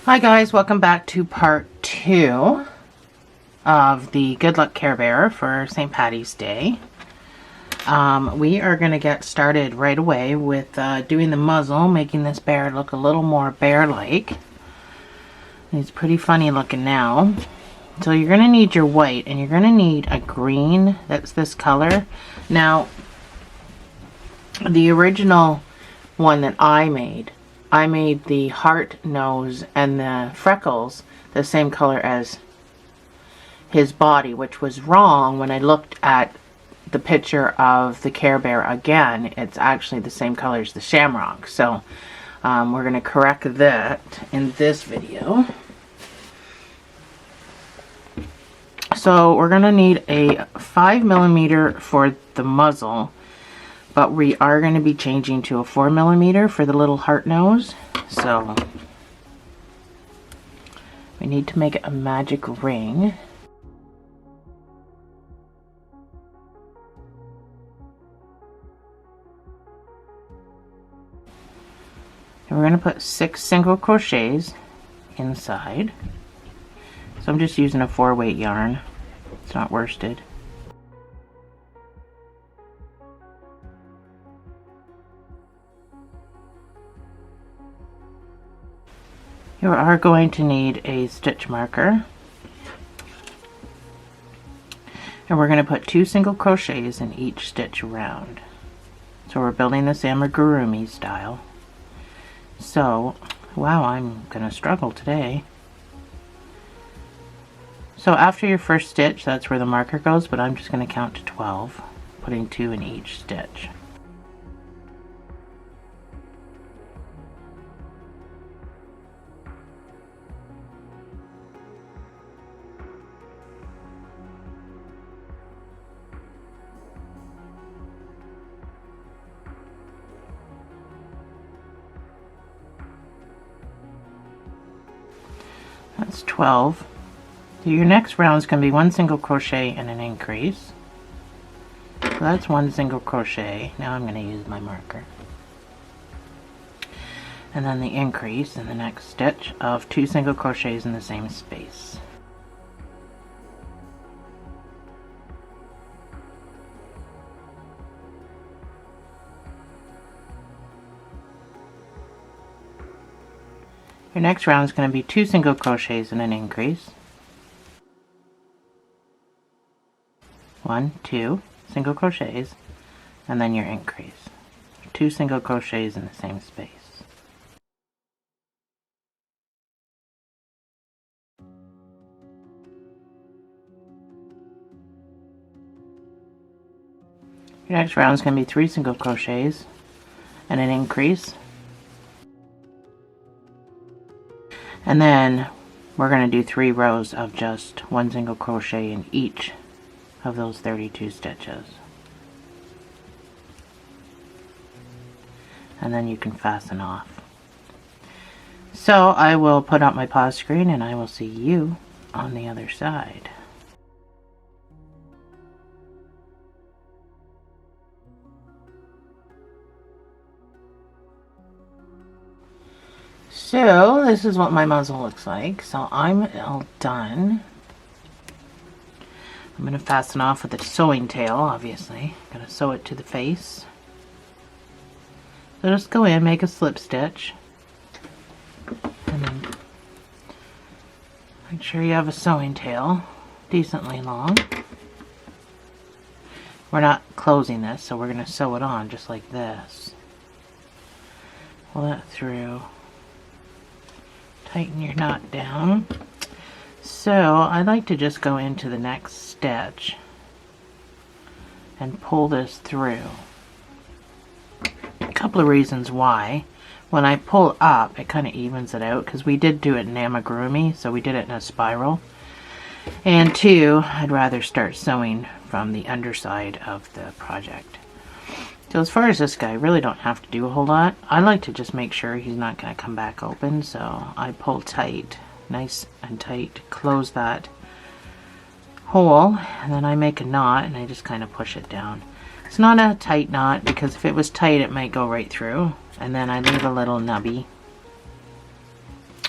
Hi guys, welcome back to part 2 of the Good Luck Care Bear for St. Patty's Day. We are going to get started right away with doing the muzzle, making this bear look a little more bear-like. He's pretty funny looking now. So you're going to need your white, and you're going to need a green that's this color. Now, the original one that I made the heart nose and the freckles the same color as his body, which was wrong. When I looked at the picture of the Care Bear again, it's actually the same color as the Shamrock. So we're going to correct that in this video. So we're going to need a 5mm for the muzzle, but we are going to be changing to a 4mm for the little heart nose. So we need to make a magic ring. And we're going to put 6 single crochets inside. So I'm just using a 4-weight yarn. It's not worsted. You are going to need a stitch marker, and we're going to put 2 single crochets in each stitch around. So we're building this amigurumi style. So, wow, I'm going to struggle today. So after your first stitch, that's where the marker goes, but I'm just going to count to 12, putting 2 in each stitch. That's 12. So your next round is going to be 1 single crochet and an increase. So that's 1 single crochet. Now I'm going to use my marker. And then the increase in the next stitch of 2 single crochets in the same space. Your next round is going to be 2 single crochets and an increase. 1, 2 single crochets, and then your increase. 2 single crochets in the same space. Your next round is going to be 3 single crochets and an increase. And then we're going to do 3 rows of just 1 single crochet in each of those 32 stitches. And then you can fasten off. So I will put up my pause screen and I will see you on the other side. So this is what my muzzle looks like. So I'm all done. I'm going to fasten off with a sewing tail, obviously. I'm going to sew it to the face. So just go in, make a slip stitch, and then make sure you have a sewing tail decently long. We're not closing this, so we're going to sew it on just like this. Pull that through. Tighten your knot down. So I like to just go into the next stitch and pull this through. A couple of reasons why. When I pull up, it kind of evens it out, because we did do it in amigurumi, so we did it in a spiral. And 2, I'd rather start sewing from the underside of the project. So as far as this guy, I really don't have to do a whole lot. I like to just make sure he's not going to come back open, so I pull tight, nice and tight, close that hole, and then I make a knot and I just kind of push it down. It's not a tight knot, because if it was tight it might go right through, and then I leave a little nubby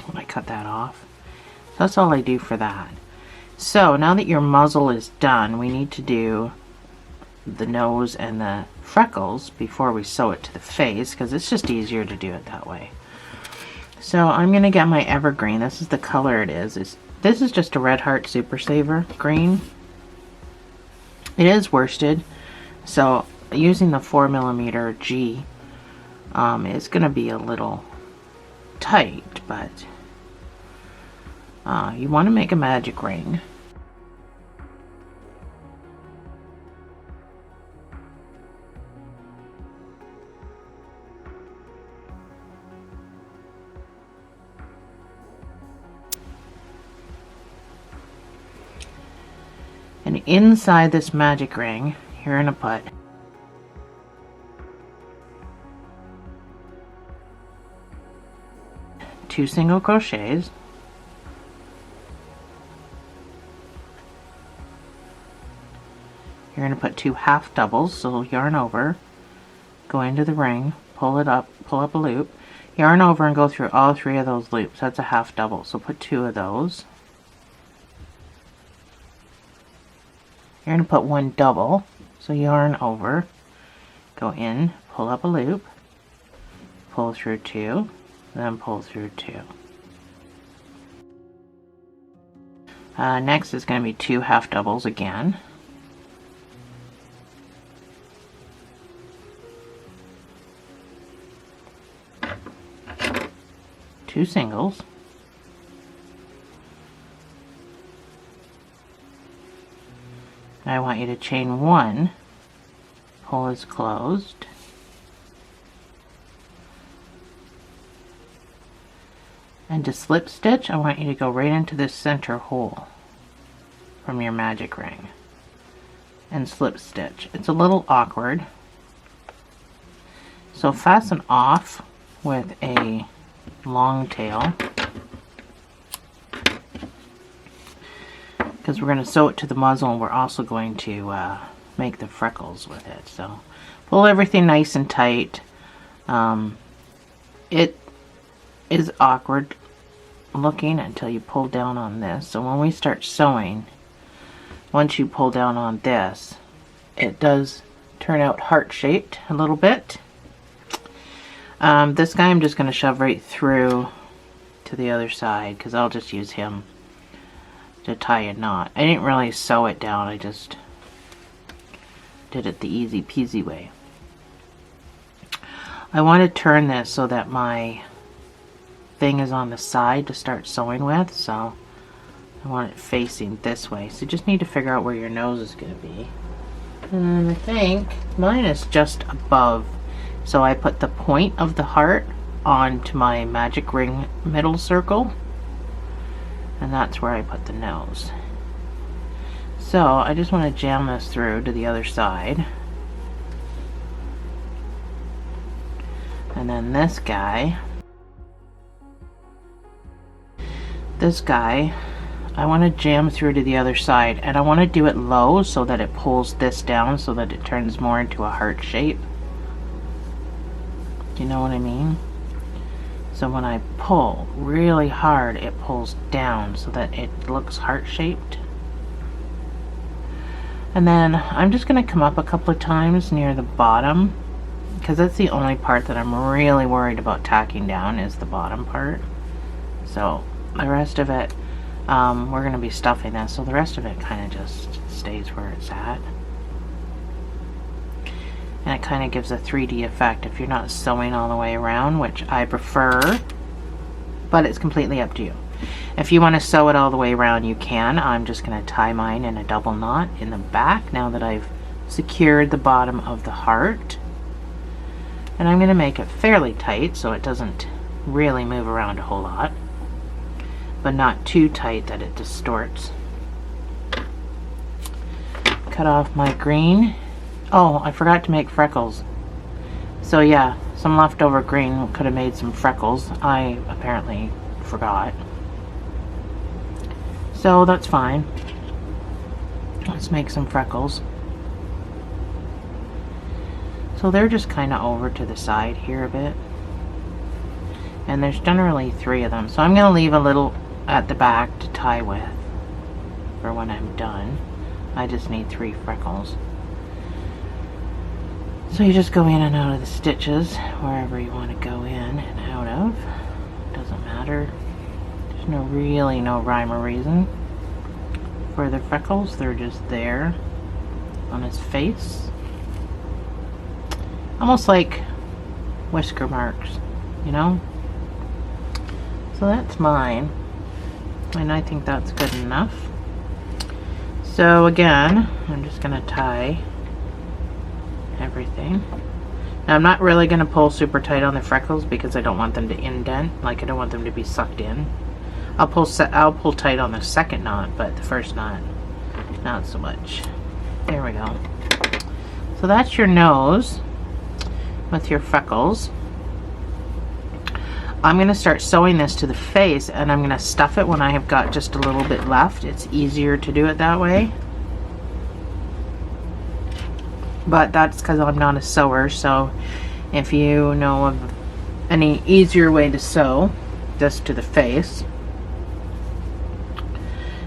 when I cut that off. So that's all I do for that. So now that your muzzle is done, we need to do the nose and the freckles before we sew it to the face, because it's just easier to do it that way. So I'm going to get my evergreen. This is the color it is. This is just a Red Heart Super Saver green. It is worsted, so using the 4mm G is going to be a little tight, but you want to make a magic ring. And inside this magic ring, you're going to put 2 single crochets, you're going to put 2 half doubles, so yarn over, go into the ring, pull it up, pull up a loop, yarn over and go through all 3 of those loops. That's a half double, so put 2 of those. You're going to put 1 double, so yarn over, go in, pull up a loop, pull through 2, then pull through 2. Next is going to be 2 half doubles again. Two singles. I want you to chain 1, pull is closed, and to slip stitch I want you to go right into this center hole from your magic ring and slip stitch. It's a little awkward, so fasten off with a long tail, because we're going to sew it to the muzzle, and we're also going to make the freckles with it. So pull everything nice and tight. It is awkward looking until you pull down on this. So when we start sewing, once you pull down on this, it does turn out heart-shaped a little bit. This guy I'm just going to shove right through to the other side, because I'll just use him to tie a knot. I didn't really sew it down, I just did it the easy peasy way. I want to turn this so that my thing is on the side to start sewing with, so I want it facing this way. So you just need to figure out where your nose is going to be. And I think mine is just above, so I put the point of the heart onto my magic ring middle circle, and that's where I put the nose. So I just want to jam this through to the other side. And then this guy, I want to jam through to the other side, and I want to do it low so that it pulls this down so that it turns more into a heart shape. Do you know what I mean? So when I pull really hard, it pulls down so that it looks heart-shaped. And then I'm just going to come up a couple of times near the bottom, because that's the only part that I'm really worried about tacking down, is the bottom part. So the rest of it, we're going to be stuffing this, so the rest of it kind of just stays where it's at. And it kind of gives a 3D effect if you're not sewing all the way around, which I prefer, but it's completely up to you. If you want to sew it all the way around, you can. I'm just going to tie mine in a double knot in the back now that I've secured the bottom of the heart. And I'm going to make it fairly tight so it doesn't really move around a whole lot, but not too tight that it distorts. Cut off my green. Oh, I forgot to make freckles. So yeah, some leftover green could have made some freckles. I apparently forgot. So that's fine. Let's make some freckles. So they're just kind of over to the side here a bit. and there's generally 3 of them, so I'm going to leave a little at the back to tie with for when I'm done. I just need 3 freckles. So you just go in and out of the stitches wherever you want to go in and out of. Doesn't matter. There's really no rhyme or reason for the freckles. They're just there on his face. Almost like whisker marks, you know? So that's mine. And I think that's good enough. So again, I'm just going to tie everything. Now I'm not really going to pull super tight on the freckles because I don't want them to indent. Like, I don't want them to be sucked in. I'll pull tight on the second knot, but the first knot, not so much. There we go. So that's your nose with your freckles. I'm going to start sewing this to the face, and I'm going to stuff it when I have got just a little bit left. It's easier to do it that way. But that's because I'm not a sewer, so if you know of any easier way to sew this to the face,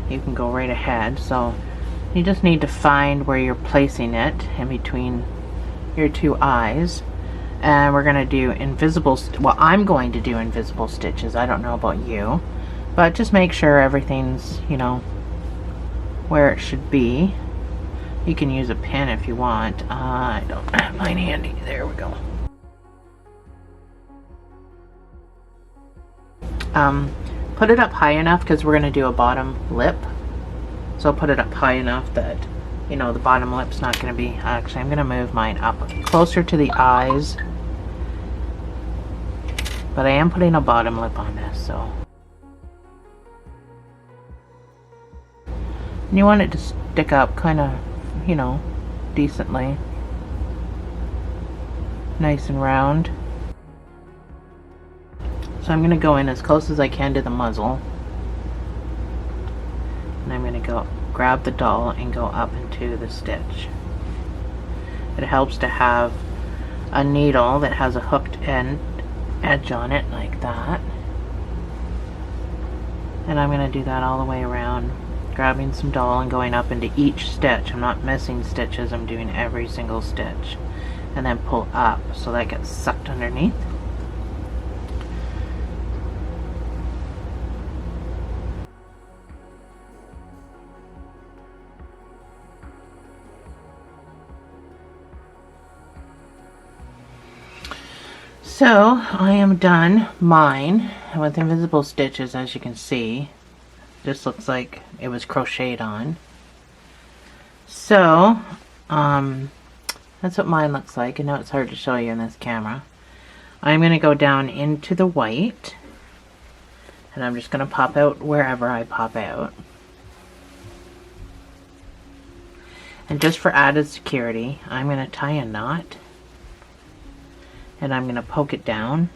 you can go right ahead. So you just need to find where you're placing it in between your 2 eyes. And we're going to do invisible, well, I'm going to do invisible stitches. I don't know about you, but just make sure everything's, you know, where it should be. You can use a pin if you want. I don't have mine handy. There we go. Put it up high enough because we're going to do a bottom lip. So put it up high enough that, you know, the bottom lip's not going to be, actually I'm going to move mine up closer to the eyes. But I am putting a bottom lip on this, so. And you want it to stick up kind of, you know, decently. Nice and round. So I'm going to go in as close as I can to the muzzle. And I'm going to go grab the doll and go up into the stitch. It helps to have a needle that has a hooked edge on it like that. And I'm going to do that all the way around, grabbing some doll and going up into each stitch. I'm not missing stitches, I'm doing every single stitch. And then pull up so that gets sucked underneath. So I am done mine with invisible stitches. As you can see, this looks like it was crocheted on. So that's what mine looks like. I know it's hard to show you in this camera. I'm going to go down into the white, and I'm just going to pop out wherever I pop out. And just for added security, I'm going to tie a knot. And I'm going to poke it down.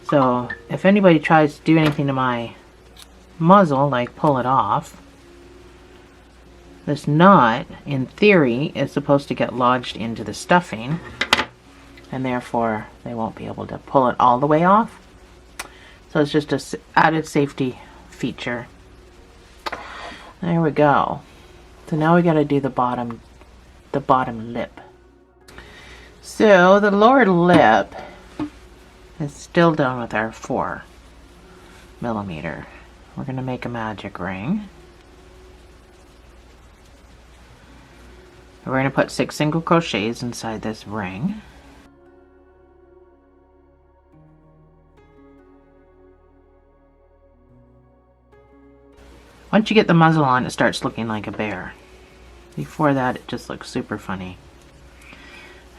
So if anybody tries to do anything to my muzzle, like pull it off, this knot, in theory, is supposed to get lodged into the stuffing, and therefore they won't be able to pull it all the way off. So it's just an added safety feature. There we go. So now we got to do the bottom lip. So the lower lip is still done with our 4mm. We're going to make a magic ring. We're going to put 6 single crochets inside this ring. Once you get the muzzle on, it starts looking like a bear. Before that, it just looks super funny.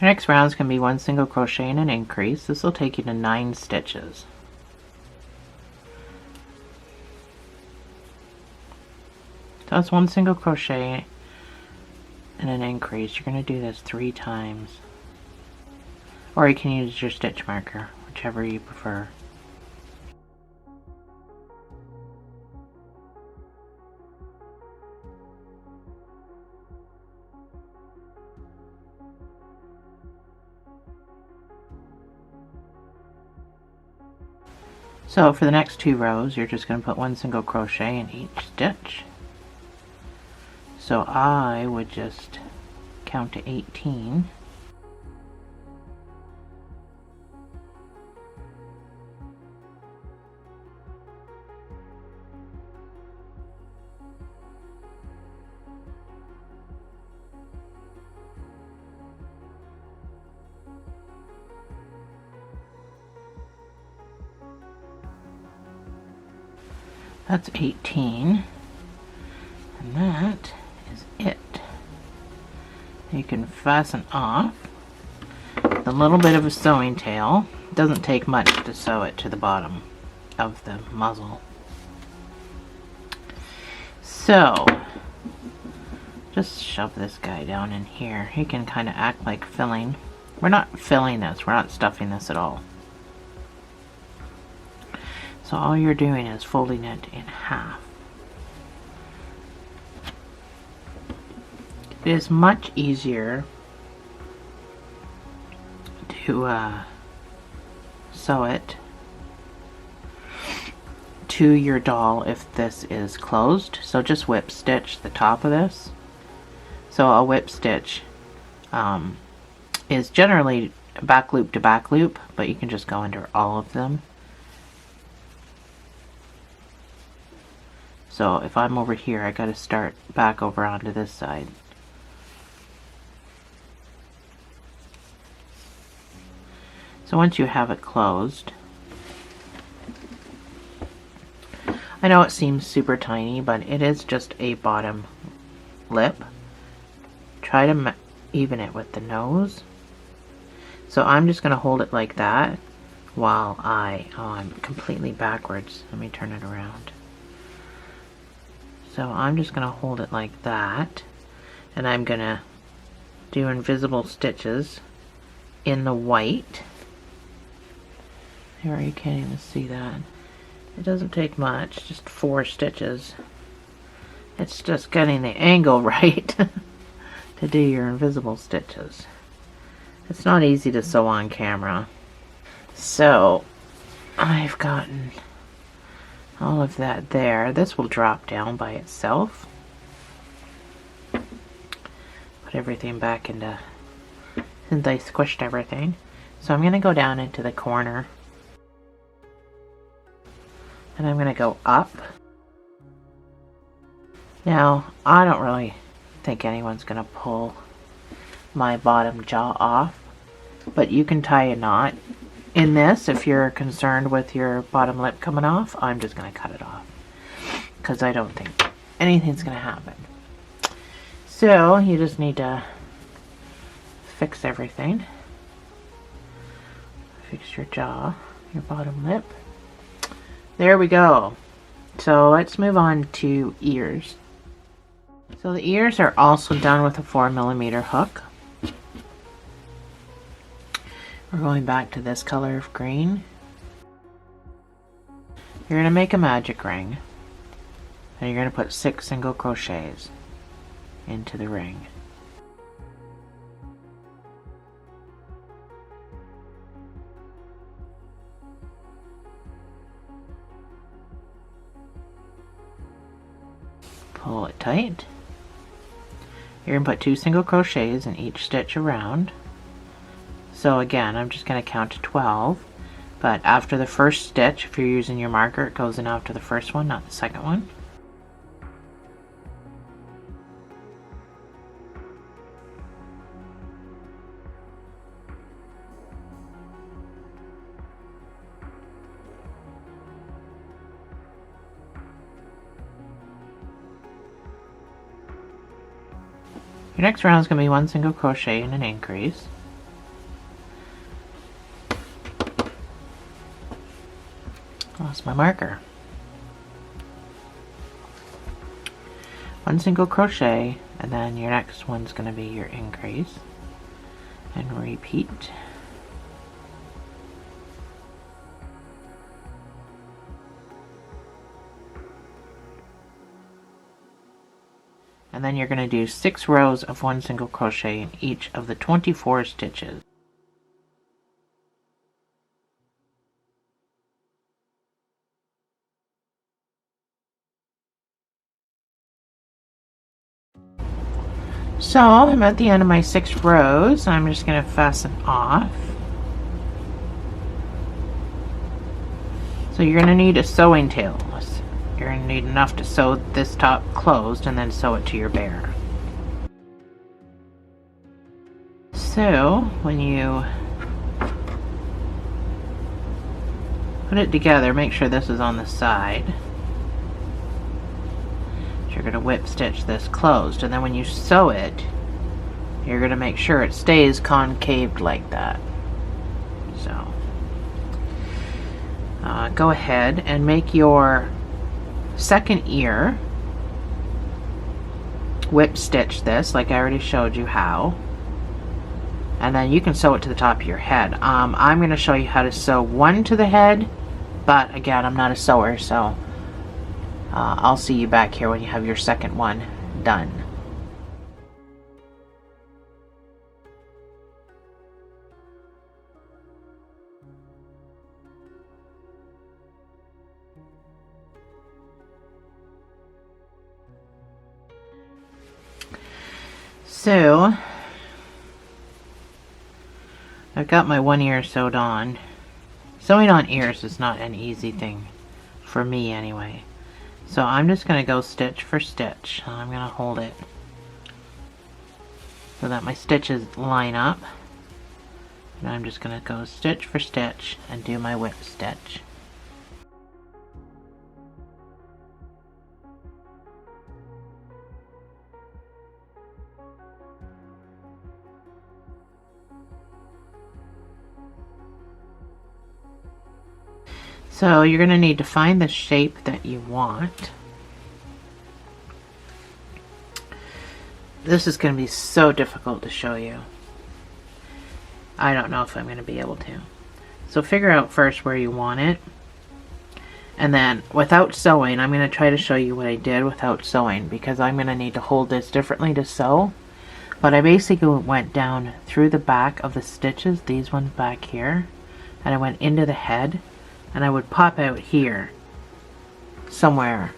The next rounds can be 1 single crochet and an increase. This will take you to 9 stitches. So that's 1 single crochet and an increase. You're going to do this 3 times. Or you can use your stitch marker, whichever you prefer. So for the next 2 rows, you're just going to put 1 single crochet in each stitch. So I would just count to 18. That's 18, and that is it. You can fasten off the little bit of a sewing tail. It doesn't take much to sew it to the bottom of the muzzle. So just shove this guy down in here. He can kind of act like filling. We're not filling this, we're not stuffing this at all. So all you're doing is folding it in half. It is much easier to sew it to your doll if this is closed. So just whip stitch the top of this. So a whip stitch is generally back loop to back loop, but you can just go under all of them. So if I'm over here, I gotta start back over onto this side. So once you have it closed, I know it seems super tiny, but it is just a bottom lip. Try to even it with the nose. So I'm just gonna hold it like that while I'm completely backwards. Let me turn it around. So I'm just going to hold it like that, and I'm going to do invisible stitches in the white. Here, you can't even see that. It doesn't take much, just 4 stitches. It's just getting the angle right to do your invisible stitches. It's not easy to sew on camera. So I've gotten all of that there. This will drop down by itself. Put everything back into, since I squished everything. So I'm going to go down into the corner. And I'm going to go up. Now, I don't really think anyone's going to pull my bottom jaw off. But you can tie a knot in this if you're concerned with your bottom lip coming off. I'm just going to cut it off because I don't think anything's going to happen. So you just need to fix everything. Fix your jaw, your bottom lip. There we go. So let's move on to ears. So the ears are also done with a 4mm hook. We're going back to this color of green. You're going to make a magic ring, and you're going to put 6 single crochets into the ring. Pull it tight. You're going to put 2 single crochets in each stitch around. So again, I'm just going to count to 12, but after the first stitch, if you're using your marker, it goes in after the first one, not the second one. Your next round is going to be 1 single crochet and an increase. Lost my marker. 1 single crochet, and then your next one's going to be your increase, and repeat. And then you're going to do 6 rows of 1 single crochet in each of the 24 stitches. So I'm at the end of my 6 rows. I'm just going to fasten off. So you're going to need a sewing tail. You're going to need enough to sew this top closed and then sew it to your bear. So when you put it together, make sure this is on the side. You're going to whip stitch this closed, and then when you sew it, you're going to make sure it stays concaved like that. So go ahead and make your second ear. Whip stitch this like I already showed you how, and then you can sew it to the top of your head. I'm going to show you how to sew one to the head, but again, I'm not a sewer, so I'll see you back here when you have your second one done. So I've got my one ear sewed on. Sewing on ears is not an easy thing, for me anyway. So I'm just going to go stitch for stitch. I'm going to hold it so that my stitches line up. And I'm just going to go stitch for stitch and do my whip stitch. So you're going to need to find the shape that you want. This is going to be so difficult to show you. I don't know if I'm going to be able to. So figure out first where you want it. And then without sewing, I'm going to try to show you what I did without sewing, because I'm going to need to hold this differently to sew. But I basically went down through the back of the stitches, these ones back here, and I went into the head. And I would pop out here somewhere,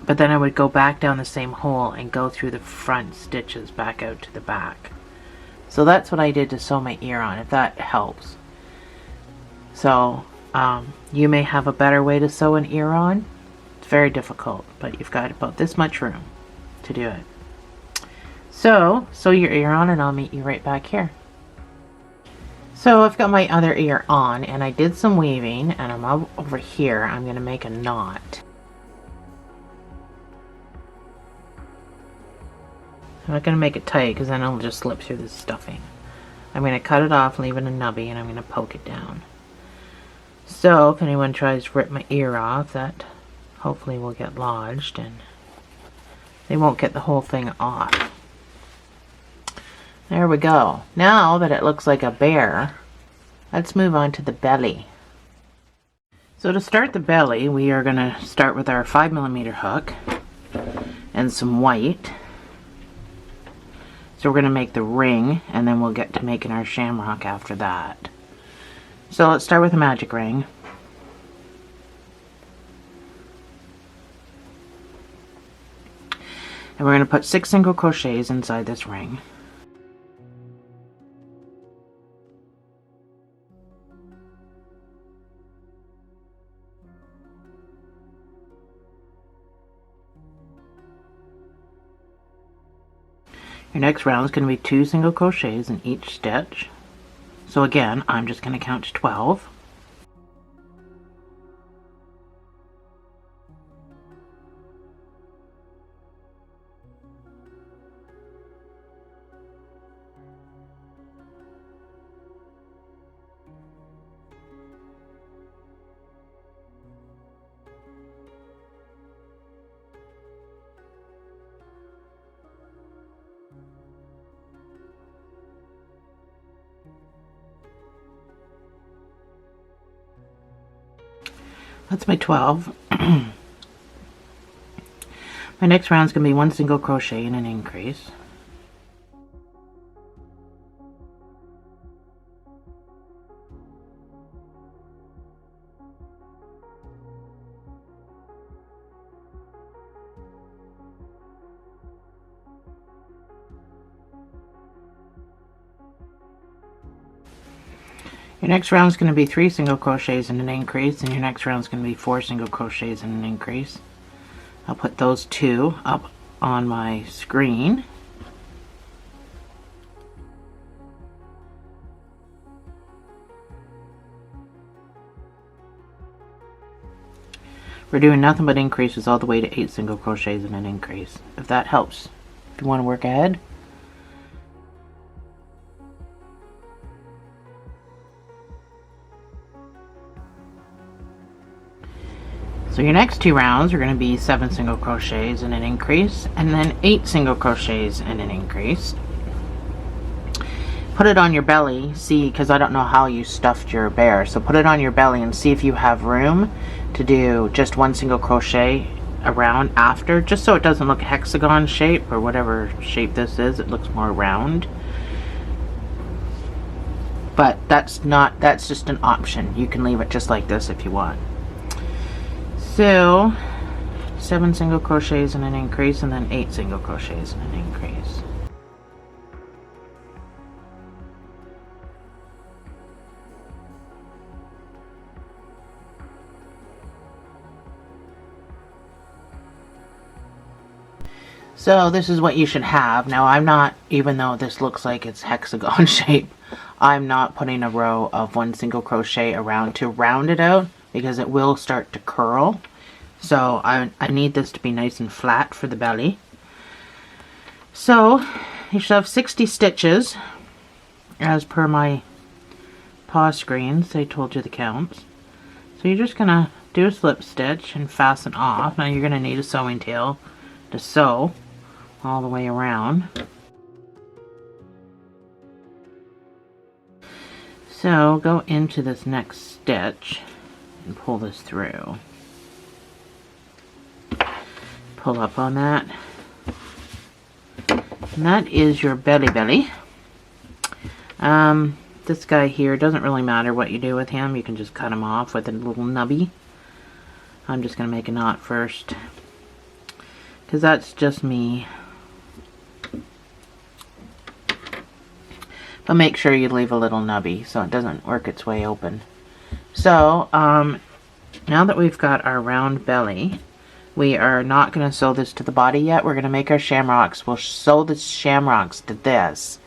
but then I would go back down the same hole and go through the front stitches back out to the back. So that's what I did to sew my ear on, if that helps. So you may have a better way to sew an ear on. It's very difficult, but you've got about this much room to do it. So sew your ear on and I'll meet you right back here. So I've got my other ear on, and I did some weaving, and I'm over here. I'm going to make a knot. I'm not going to make it tight because then it'll just slip through the stuffing. I'm going to cut it off, leave it a nubby, and I'm going to poke it down. So if anyone tries to rip my ear off, that hopefully will get lodged and they won't get the whole thing off. There we go. Now that it looks like a bear, let's move on to the belly. So to start the belly, we are going to start with our 5mm hook and some white. So we're going to make the ring, and then we'll get to making our shamrock after that. So let's start with a magic ring. And we're going to put 6 single crochets inside this ring. Your next round is going to be 2 single crochets in each stitch. So again, I'm just going to count to 12. That's my 12. My next round is going to be 1 single crochet and an increase. Your next round is going to be 3 single crochets and an increase, and your next round is going to be 4 single crochets and an increase. I'll put those 2 up on my screen. We're doing nothing but increases all the way to 8 single crochets and an increase, if that helps. If you want to work ahead. So your next 2 rounds are going to be 7 single crochets and an increase, and then 8 single crochets and an increase. Put it on your belly, see, because I don't know how you stuffed your bear, so put it on your belly and see if you have room to do just 1 single crochet around after, just so it doesn't look hexagon shape or whatever shape this is. It looks more round. But that's just an option. You can leave it just like this if you want. So 7 single crochets and an increase, and then 8 single crochets and an increase. So this is what you should have. Now I'm not, even though this looks like it's hexagon shape, I'm not putting a row of 1 single crochet around to round it out, because it will start to curl. So I need this to be nice and flat for the belly. So you should have 60 stitches as per my paw screens. They told you the counts. So you're just gonna do a slip stitch and fasten off. Now you're gonna need a sewing tail to sew all the way around. So go into this next stitch and pull this through. Pull up on that. And that is your belly. This guy here, doesn't really matter what you do with him. You can just cut him off with a little nubby. I'm just going to make a knot first, because that's just me. But make sure you leave a little nubby so it doesn't work its way open. So now that we've got our round belly, we are not going to sew this to the body yet. We're going to make our shamrocks. We'll sew the shamrocks to this,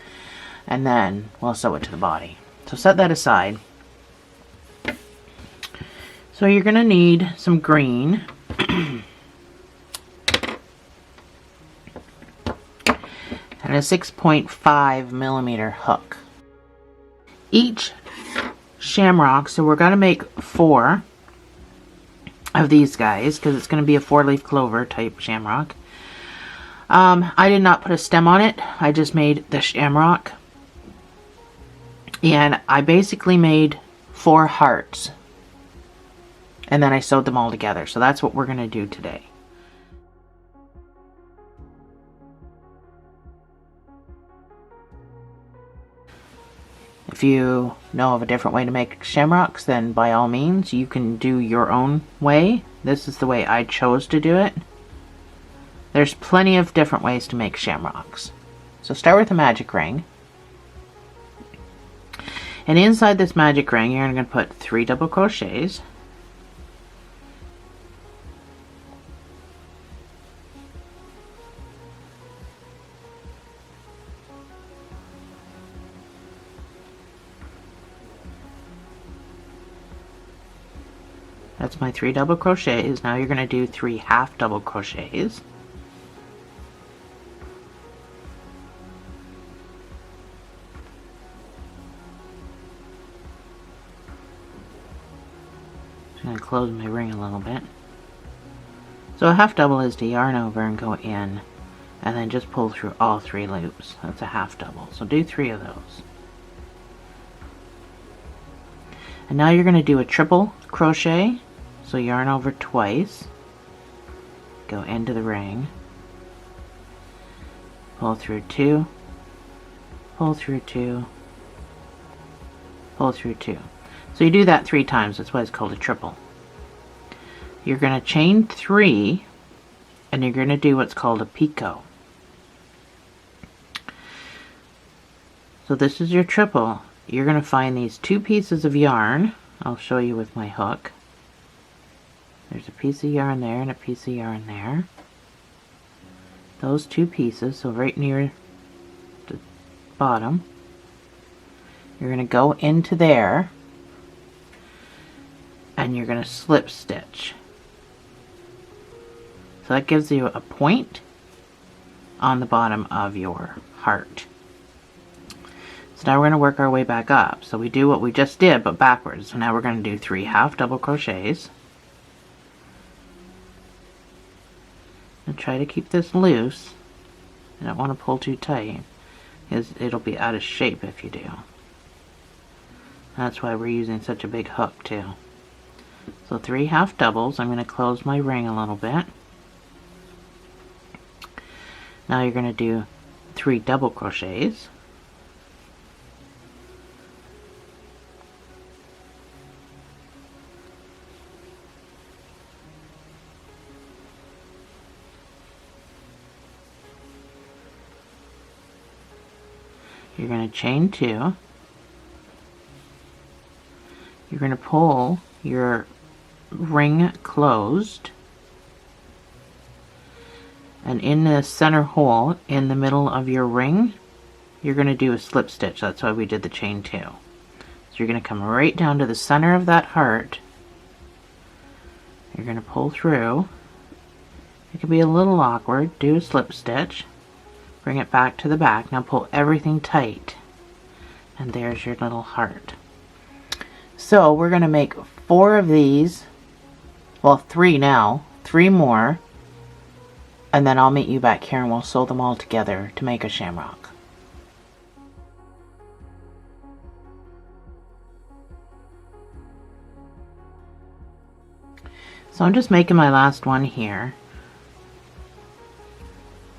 and then we'll sew it to the body. So set that aside. So you're going to need some green. And a 6.5 millimeter hook. Each shamrock, so we're going to make 4 of these guys, because it's going to be a 4-leaf clover type shamrock. I did not put a stem on it. I just made the shamrock. And I basically made 4 hearts. And then I sewed them all together. So that's what we're going to do today. If you know of a different way to make shamrocks, then by all means, you can do your own way. This is the way I chose to do it. There's plenty of different ways to make shamrocks. So start with a magic ring. And inside this magic ring, you're going to put 3 double crochets. That's my 3 double crochets. Now you're going to do 3 half double crochets. Just going to close my ring a little bit. So a half double is to yarn over and go in, and then just pull through all 3 loops. That's a half double. So do 3 of those. And now you're going to do a triple crochet. So yarn over twice, go into the ring, pull through 2, pull through 2, pull through 2. So you do that 3 times. That's why it's called a triple. You're going to chain 3, and you're going to do what's called a picot. So this is your triple. you're going to find these 2 pieces of yarn. I'll show you with my hook. There's a piece of yarn there and a piece of yarn there. Those 2 pieces, so right near the bottom, you're going to go into there and you're going to slip stitch. So that gives you a point on the bottom of your heart. So now we're going to work our way back up. So we do what we just did, but backwards. So now we're going to do 3 half double crochets. And try to keep this loose. You don't want to pull too tight, because it'll be out of shape if you do. That's why we're using such a big hook too. So 3 half doubles. I'm going to close my ring a little bit. Now you're going to do 3 double crochets. You're going to chain 2. You're going to pull your ring closed, and in the center hole in the middle of your ring you're going to do a slip stitch. That's why we did the chain 2. So you're going to come right down to the center of that heart. You're going to pull through. It can be a little awkward. Do a slip stitch. Bring it back to the back. Now pull everything tight. And there's your little heart. So we're going to make 4 of these. Well, 3 now. 3 more. And then I'll meet you back here and we'll sew them all together to make a shamrock. So I'm just making my last one here.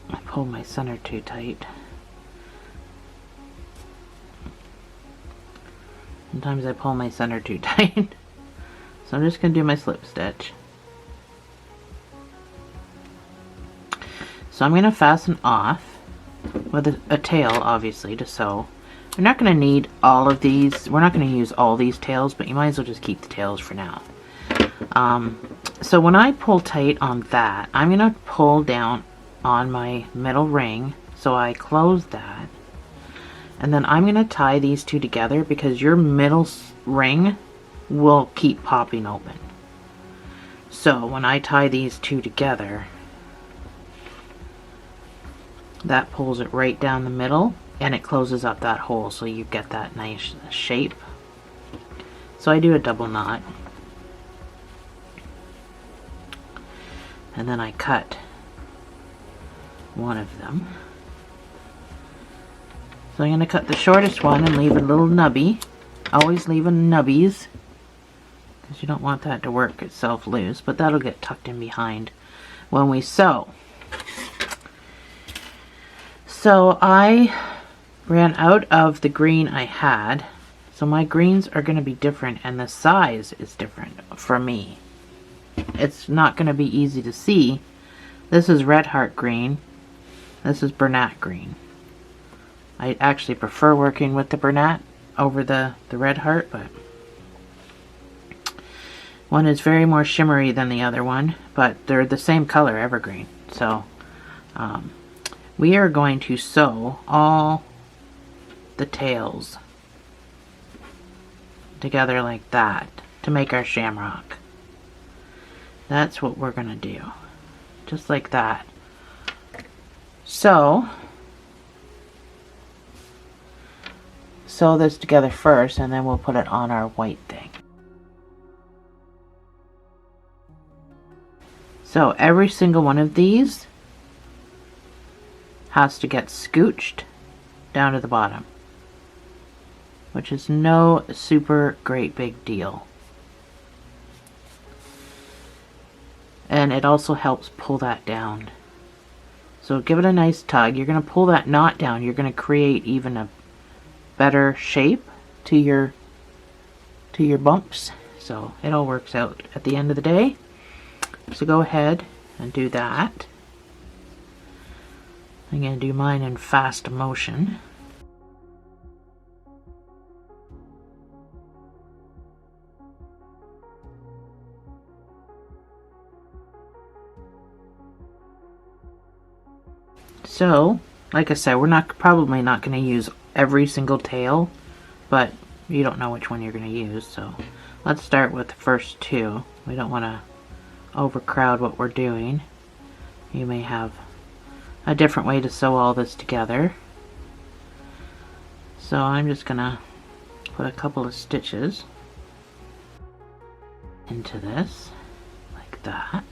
I pulled my center too tight. Sometimes I pull my center too tight. So I'm just going to do my slip stitch. So I'm going to fasten off with a tail, obviously, to sew. You're not going to need all of these. We're not going to use all these tails, but you might as well just keep the tails for now. So when I pull tight on that, I'm going to pull down on my middle ring, so I close that, and then I'm going to tie these 2 together because your middle ring will keep popping open. So when I tie these 2 together, that pulls it right down the middle and it closes up that hole, so you get that nice shape. So I do a double knot, and then I cut one of them. So I'm going to cut the shortest one and leave a little nubby. Always leaving nubbies, because you don't want that to work itself loose, but that'll get tucked in behind when we sew. So I ran out of the green I had, so my greens are going to be different and the size is different for me. It's not going to be easy to see. This is Red Heart green. This is Bernat green. I actually prefer working with the Bernat over the Red Heart, but one is very more shimmery than the other one, but they're the same color, evergreen. So we are going to sew all the tails together like that to make our shamrock. That's what we're going to do. Just like that. So sew this together first, and then we'll put it on our white thing. So every single one of these has to get scooched down to the bottom, which is no super great big deal. And it also helps pull that down. So give it a nice tug. You're going to pull that knot down. You're going to create even a better shape to your bumps. So it all works out at the end of the day. So go ahead and do that. I'm going to do mine in fast motion. So, like I said, we're probably not going to use every single tail, but you don't know which one you're going to use, so let's start with the first two. We don't want to overcrowd what we're doing. You may have a different way to sew all this together. So I'm just going to put a couple of stitches into this, like that.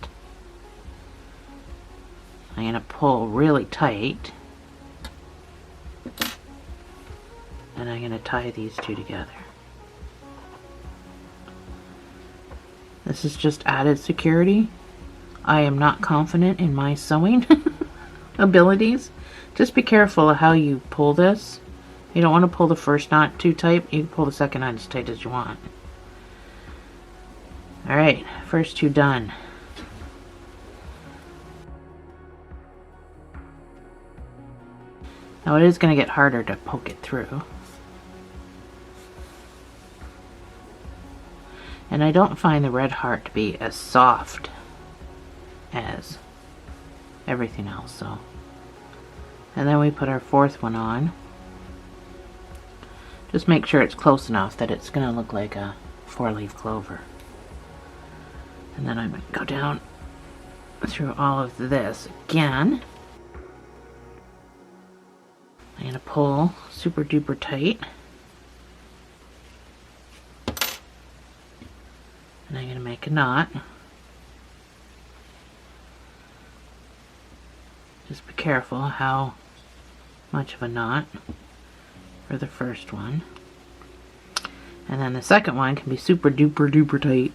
I'm going to pull really tight, and I'm going to tie these two together. This is just added security. I am not confident in my sewing abilities. Just be careful of how you pull this. You don't want to pull the first knot too tight. You can pull the second knot as tight as you want. Alright, first two done. Now it is going to get harder to poke it through. And I don't find the red heart to be as soft as everything else. So, and then we put our fourth one on. Just make sure it's close enough that it's going to look like a 4-leaf clover. And then I'm going to go down through all of this again. I'm going to pull super duper tight. And I'm going to make a knot. Just be careful how much of a knot for the first one. And then the second one can be super duper duper tight,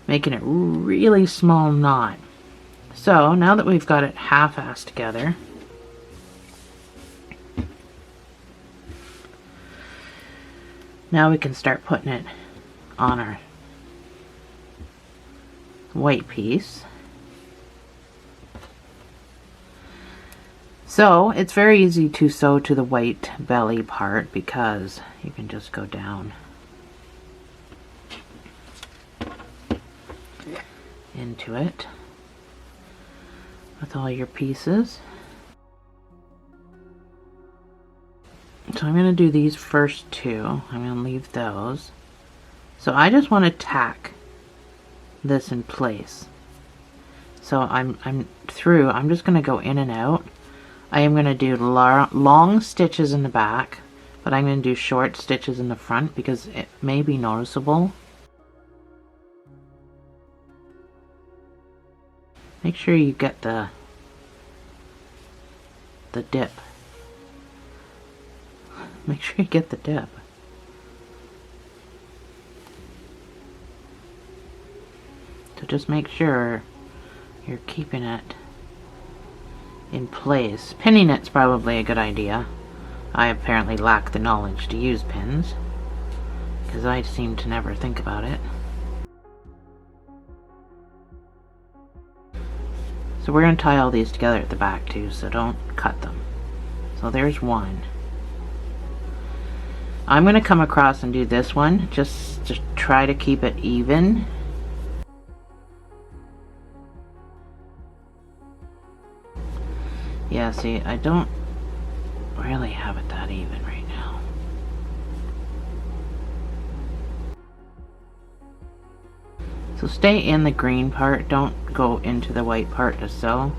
making it really small knot. So now that we've got it half-assed together, now we can start putting it on our white piece. So it's very easy to sew to the white belly part because you can just go down into it with all your pieces. So I'm going to do these first two. I'm going to leave those. So I just want to tack this in place. So I'm just going to go in and out. I am going to do long stitches in the back, but I'm going to do short stitches in the front because it may be noticeable. Make sure you get the dip. Make sure you get the dip. So just make sure you're keeping it in place. Pinning it's probably a good idea. I apparently lack the knowledge to use pins because I seem to never think about it. So we're going to tie all these together at the back too, so don't cut them. So there's one. I'm going to come across and do this one just to try to keep it even. Yeah, see, I don't really have it that even right now. So stay in the green part, don't go into the white part to sew.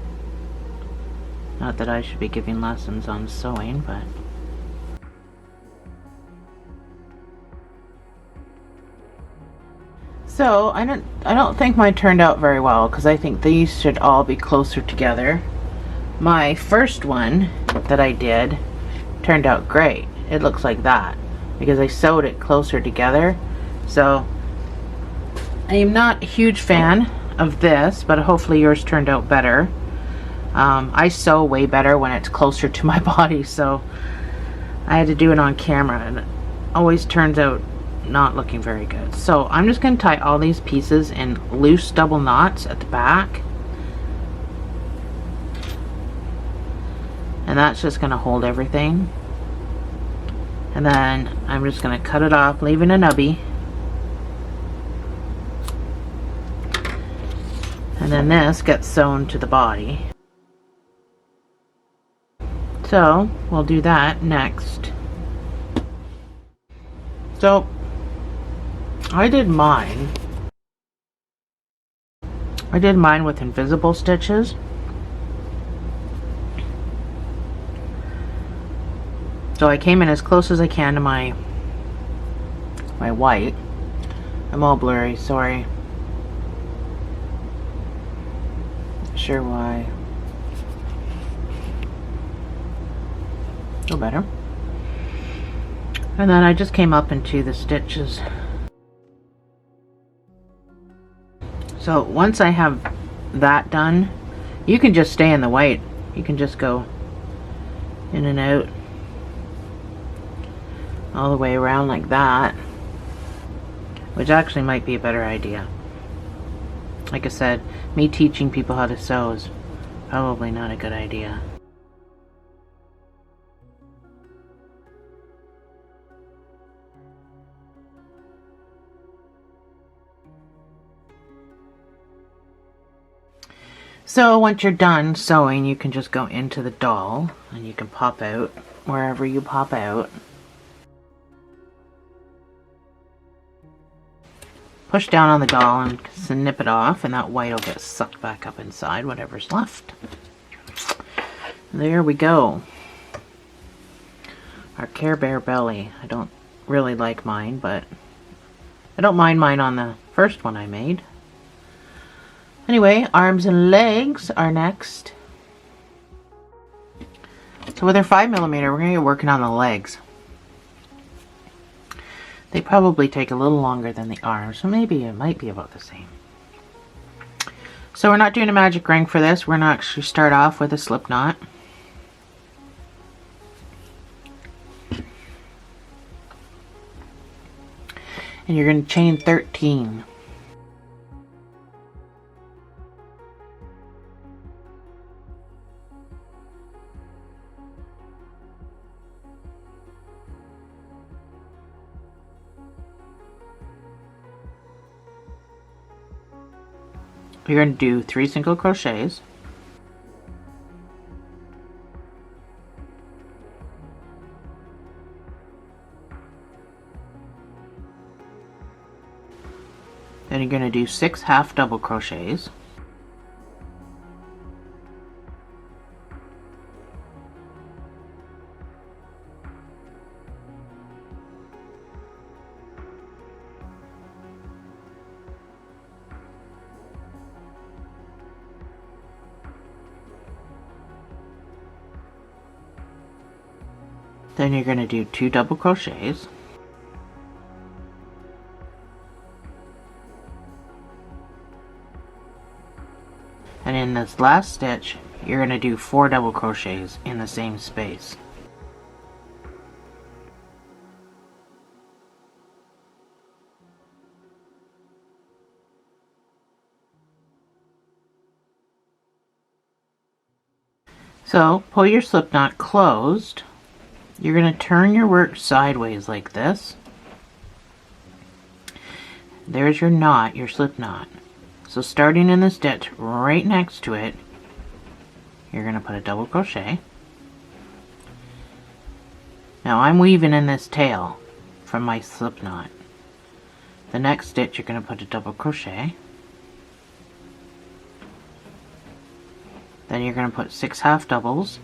Not that I should be giving lessons on sewing, but so I don't think mine turned out very well because I think these should all be closer together. My first one that I did turned out great. It looks like that because I sewed it closer together. So I am not a huge fan of this, but hopefully yours turned out better. I sew way better when it's closer to my body, so I had to do it on camera and it always turns out not looking very good. So I'm just going to tie all these pieces in loose double knots at the back. And that's just going to hold everything. And then I'm just going to cut it off, leaving a nubby. And then this gets sewn to the body. So we'll do that next. So I did mine with invisible stitches. So I came in as close as I can to my white. I'm all blurry, sorry. Not sure why. Feel better. And then I just came up into the stitches. So once I have that done, you can just stay in the white. You can just go in and out all the way around like that, which actually might be a better idea. Like I said, me teaching people how to sew is probably not a good idea. So once you're done sewing, you can just go into the doll and you can pop out wherever you pop out. Push down on the doll and snip it off, and that white will get sucked back up inside whatever's left. There we go. Our Care Bear belly. I don't really like mine, but I don't mind mine on the first one I made. Anyway, arms and legs are next. So with our 5mm, we're going to get working on the legs. They probably take a little longer than the arms, so maybe it might be about the same. So we're not doing a magic ring for this. We're going to actually start off with a slip knot. And you're going to chain 13. You're going to do 3 single crochets. Then you're going to do 6 half double crochets. Then you're going to do 2 double crochets. And in this last stitch, you're going to do 4 double crochets in the same space. So pull your slip knot closed. You're going to turn your work sideways like this. There's your knot, your slip knot. So starting in the stitch right next to it, you're going to put a double crochet. Now I'm weaving in this tail from my slip knot. The next stitch you're going to put a double crochet. Then you're going to put 6 half doubles.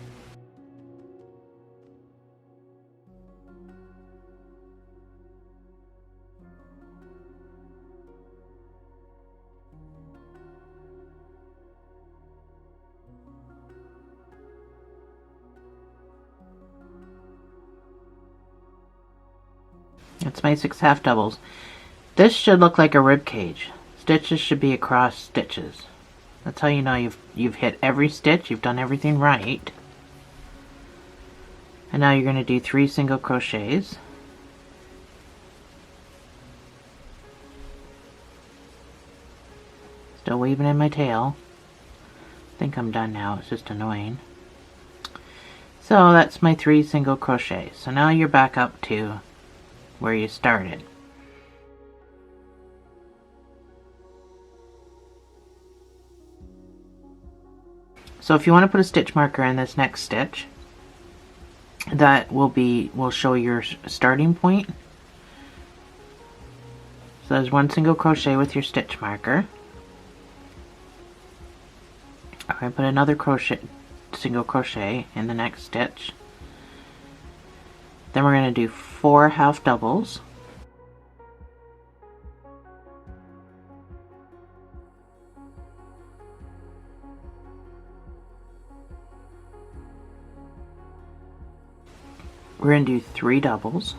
That's my 6 half doubles. This should look like a rib cage. Stitches should be across stitches. That's how you know you've hit every stitch, you've done everything right. And now you're going to do 3 single crochets. Still weaving in my tail. I think I'm done now, it's just annoying. So that's my 3 single crochets. So now you're back up to where you started. So if you want to put a stitch marker in this next stitch, that will show your starting point. So there's 1 single crochet with your stitch marker. Alright, put another single crochet in the next stitch. Then we're going to do 4 half doubles. We're going to do 3 doubles.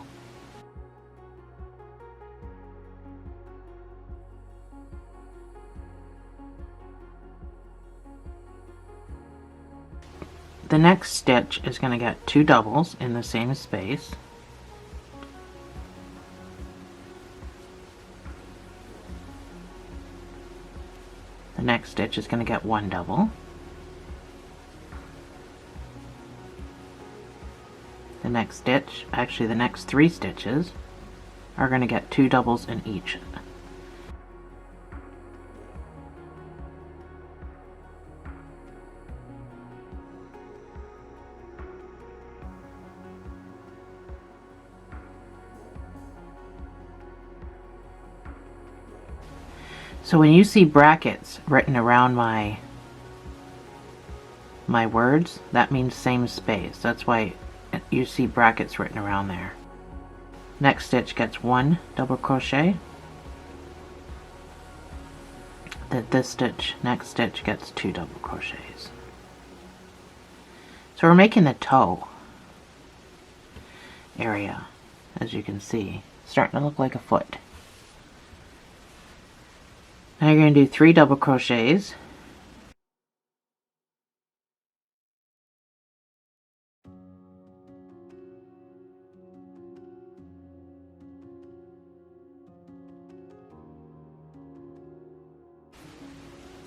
The next stitch is going to get 2 doubles in the same space. The next stitch is going to get 1 double. The next stitch, actually the next 3 stitches, are going to get 2 doubles in each. So when you see brackets written around my words, that means same space. That's why you see brackets written around there. Next stitch gets 1 double crochet. This next stitch gets 2 double crochets. So we're making the toe area, as you can see, starting to look like a foot. Now you're going to do 3 double crochets.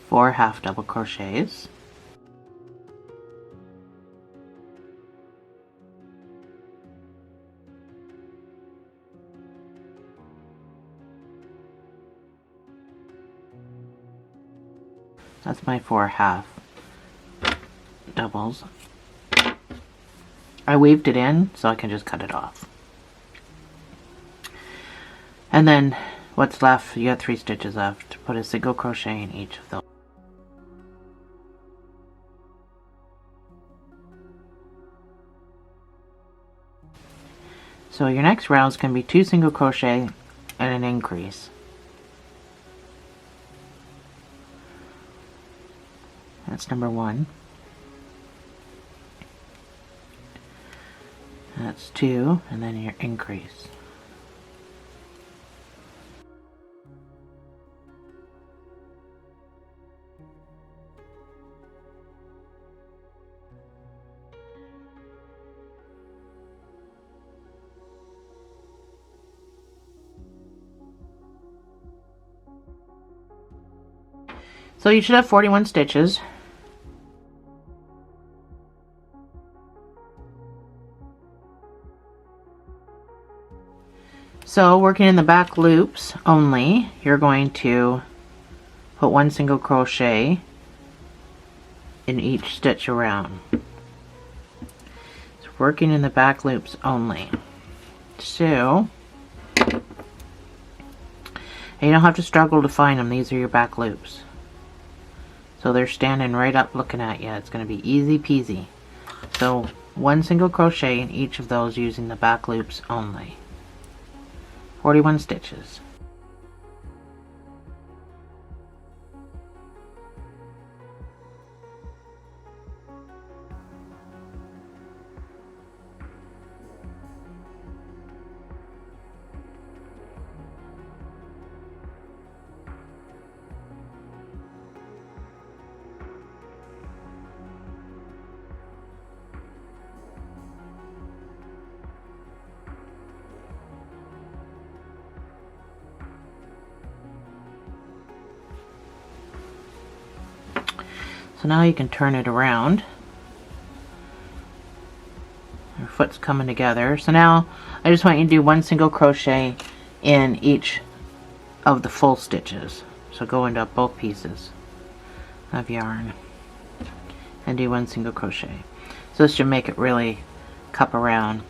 Four half double crochets. That's my 4 half doubles. I weaved it in so I can just cut it off. And then what's left, you got 3 stitches left. Put a single crochet in each of those. So your next round is going to be 2 single crochet and an increase. That's number 1. That's 2, and then your increase. So you should have 41 stitches. So working in the back loops only, you're going to put 1 single crochet in each stitch around. So working in the back loops only. So, and you don't have to struggle to find them, these are your back loops. So they're standing right up looking at you. It's going to be easy peasy. So 1 single crochet in each of those using the back loops only. 41 stitches. So now you can turn it around. Your foot's coming together. So now I just want you to do 1 single crochet in each of the full stitches. So go into both pieces of yarn and do 1 single crochet. So this should make it really cup around.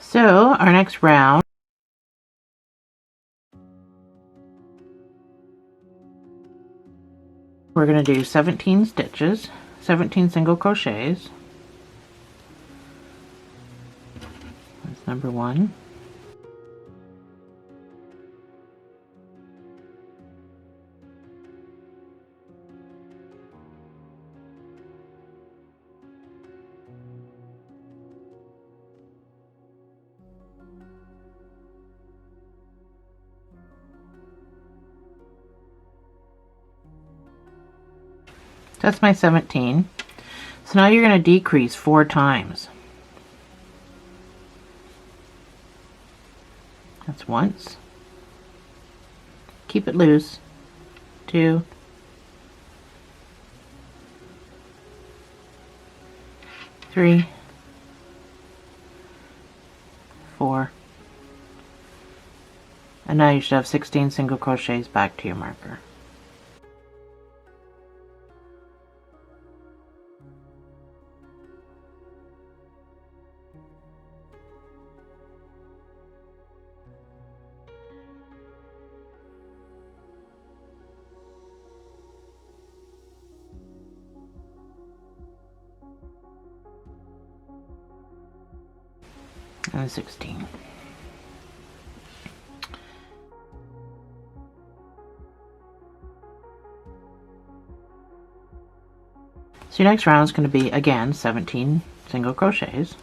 So our next round, we're going to do 17 stitches, 17 single crochets. That's number 1. That's my 17. So now you're going to decrease 4 times. That's once. Keep it loose. 2. 3. 4. And now you should have 16 single crochets back to your marker. And 16. So your next round is going to be again 17 single crochets.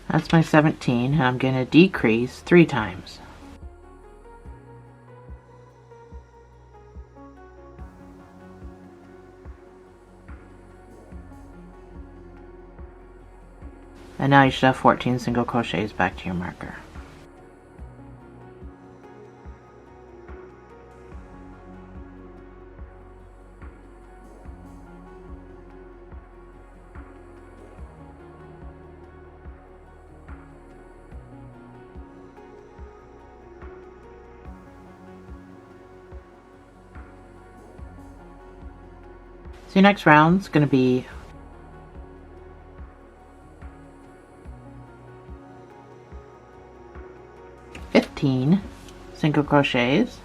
That's my 17, and I'm going to decrease 3 times. And now you should have 14 single crochets back to your marker. So your next round is going to be 15 single crochets.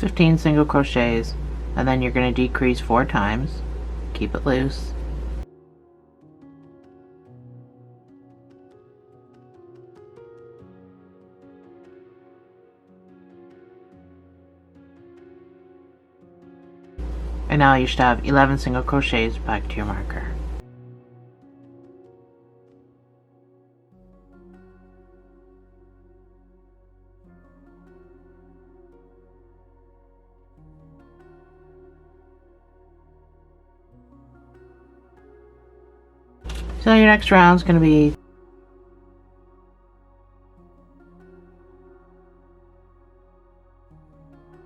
It's 15 single crochets, and then you're going to decrease 4 times. Keep it loose. And now you should have 11 single crochets back to your marker. So your next round is going to be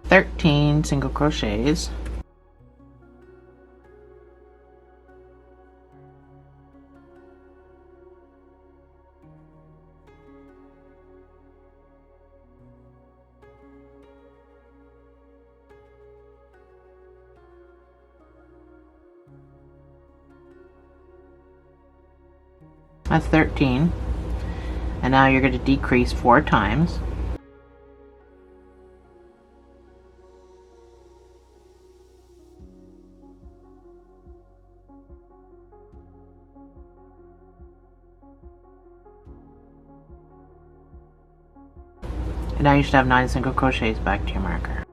13 single crochets. That's 13. And now you're going to decrease 4 times. And now you should have 9 single crochets back to your marker.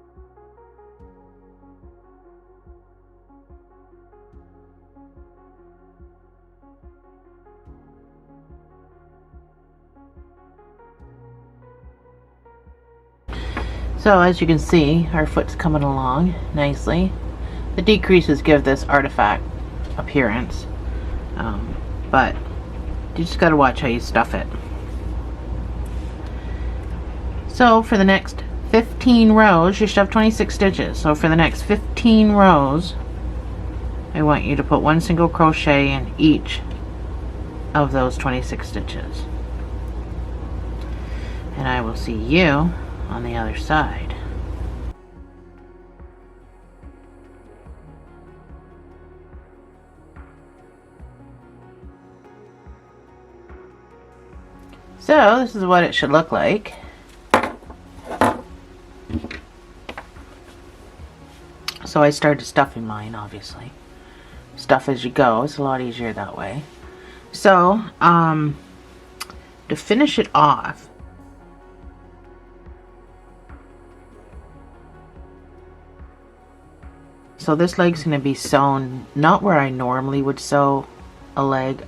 So as you can see, our foot's coming along nicely. The decreases give this artifact appearance, but you just got to watch how you stuff it. So for the next 15 rows, you should have 26 stitches. So for the next 15 rows, I want you to put 1 single crochet in each of those 26 stitches. And I will see you on the other side. So this is what it should look like. So I started stuffing mine, obviously. Stuff as you go, it's a lot easier that way. So to finish it off, so this leg's going to be sewn not where I normally would sew a leg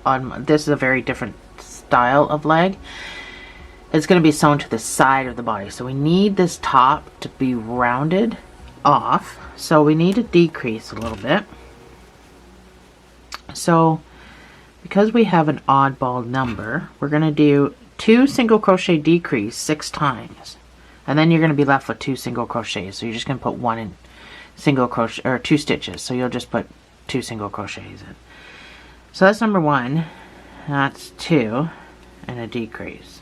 on. This is a very different style of leg. It's going to be sewn to the side of the body. So we need this top to be rounded off. So we need to decrease a little bit. So because we have an oddball number, we're going to do 2 single crochet decrease 6 times. And then you're going to be left with 2 single crochets. So you're just going to put 1 in single crochet, or 2 stitches, so you'll just put 2 single crochets in. So that's number 1, that's 2, and a decrease.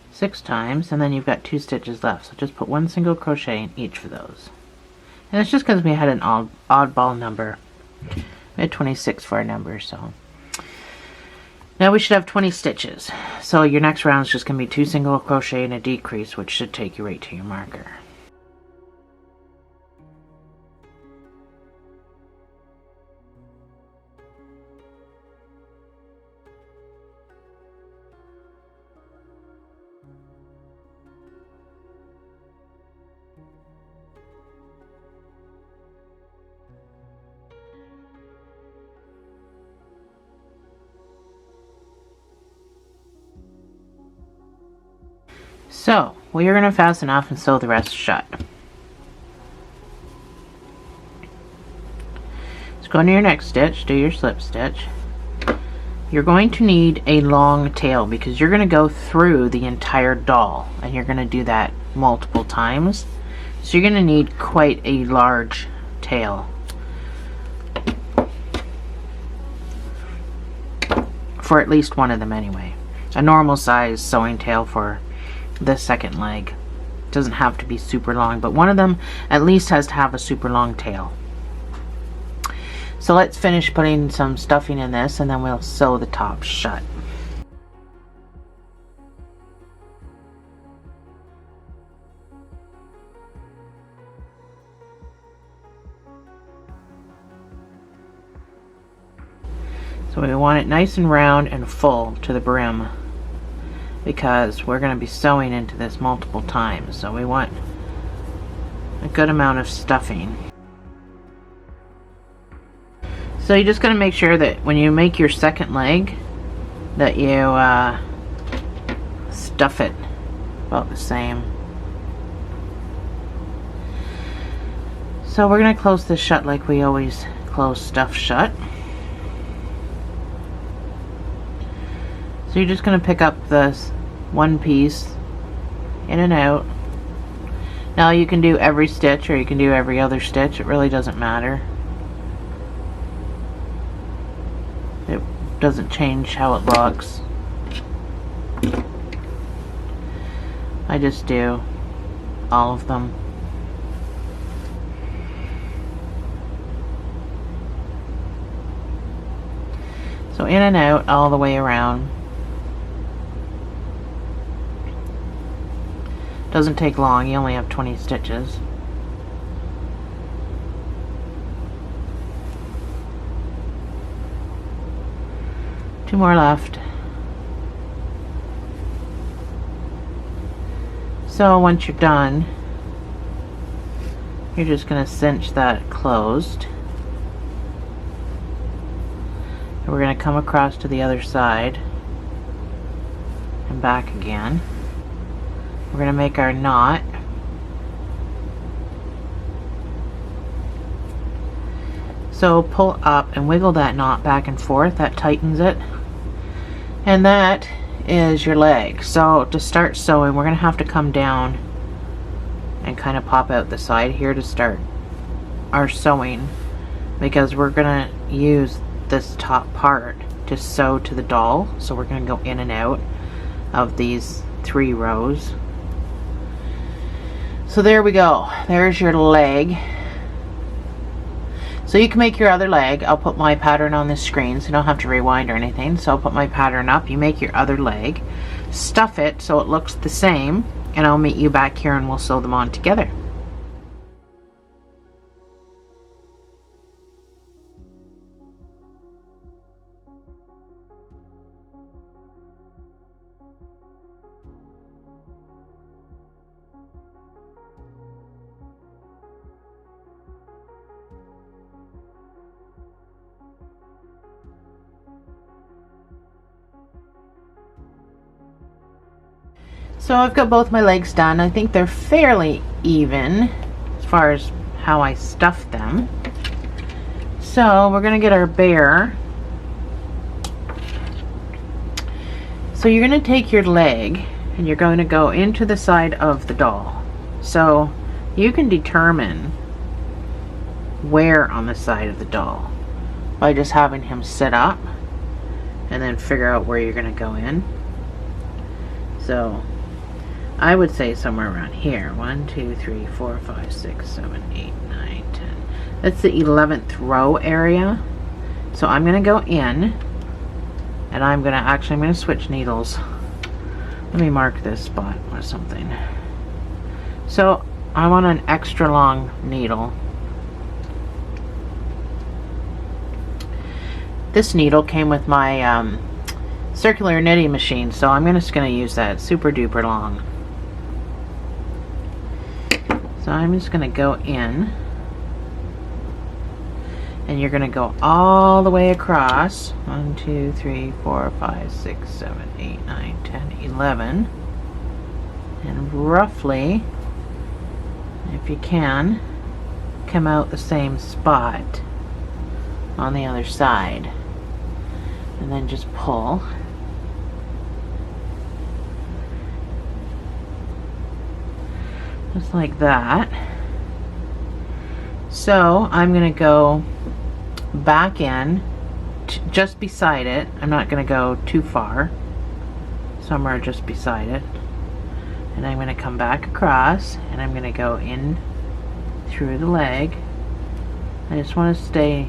Six times, and then you've got 2 stitches left, so just put 1 single crochet in each of those. And it's just because we had an oddball number. We had 26 for our number, so now we should have 20 stitches. So your next round is just going to be 2 single crochet and a decrease, which should take you right to your marker. So we are going to fasten off and sew the rest shut. So go into your next stitch, do your slip stitch. You're going to need a long tail because you're going to go through the entire doll, and you're going to do that multiple times. So you're going to need quite a large tail for at least one of them anyway. A normal size sewing tail for the second leg. Doesn't have to be super long, but one of them at least has to have a super long tail. So let's finish putting some stuffing in this, and then we'll sew the top shut. So we want it nice and round and full to the brim, because we're going to be sewing into this multiple times, so we want a good amount of stuffing. So you're just going to make sure that when you make your second leg that you stuff it about the same. So we're going to close this shut like we always close stuff shut. So you're just going to pick up this one piece, in and out. Now you can do every stitch or you can do every other stitch. It really doesn't matter. It doesn't change how it looks. I just do all of them. So in and out all the way around. Doesn't take long, you only have 20 stitches. Two more left. So once you're done, you're just going to cinch that closed. And we're going to come across to the other side and back again. We're going to make our knot. So pull up and wiggle that knot back and forth. That tightens it. And that is your leg. So to start sewing, we're going to have to come down and kind of pop out the side here to start our sewing, because we're going to use this top part to sew to the doll. So we're going to go in and out of these 3 rows. So there we go. There's your leg. So you can make your other leg. I'll put my pattern on the screen so you don't have to rewind or anything. So I'll put my pattern up. You make your other leg. Stuff it so it looks the same. And I'll meet you back here and we'll sew them on together. So I've got both my legs done. I think they're fairly even as far as how I stuffed them. So we're gonna get our bear. So you're gonna take your leg and you're going to go into the side of the doll. So you can determine where on the side of the doll by just having him sit up and then figure out where you're gonna go in. So I would say somewhere around here. 1, 2, 3, 4, 5, 6, 7, 8, 9, 10. That's the 11th row area. So I'm going to go in and I'm going to switch needles. Let me mark this spot or something. So I want an extra long needle. This needle came with my circular knitting machine, so I'm just going to use that. It's super duper long. So I'm just going to go in and you're going to go all the way across. 1, 2, 3, 4, 5, 6, 7, 8, 9, 10, 11. And roughly, if you can, come out the same spot on the other side. And then just pull. Just like that. So I'm going to go back in just beside it. I'm not going to go too far. Somewhere just beside it. And I'm going to come back across and I'm going to go in through the leg. I just want to stay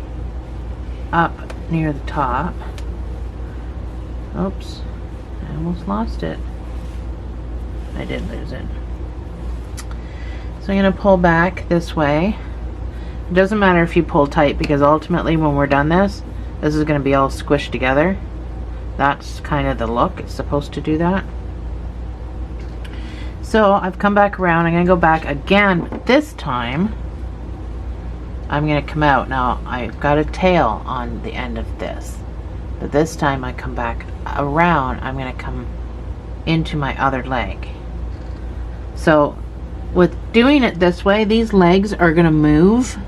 up near the top. Oops, I almost lost it. I did lose it. So I'm going to pull back this way. It doesn't matter if you pull tight, because ultimately when we're done this is going to be all squished together. That's kind of the look. It's supposed to do that. So I've come back around. I'm going to go back again, but this time I'm going to come out. Now I've got a tail on the end of this, but this time I come back around. I'm going to come into my other leg. So with doing it this way, these legs are going to move.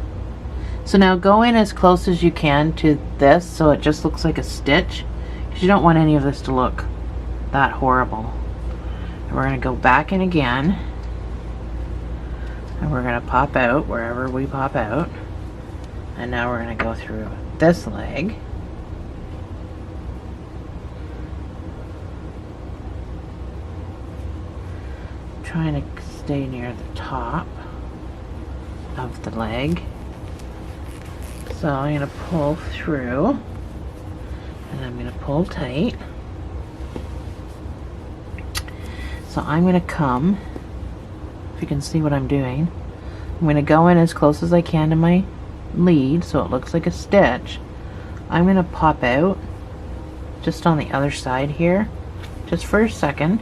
So now go in as close as you can to this so it just looks like a stitch, because you don't want any of this to look that horrible. And we're going to go back in again, and we're going to pop out wherever we pop out, and now we're going to go through this leg. Trying to stay near the top of the leg. So I'm going to pull through, and I'm going to pull tight. So I'm going to come, if you can see what I'm doing, I'm going to go in as close as I can to my lead so it looks like a stitch. I'm going to pop out just on the other side here, just for a second,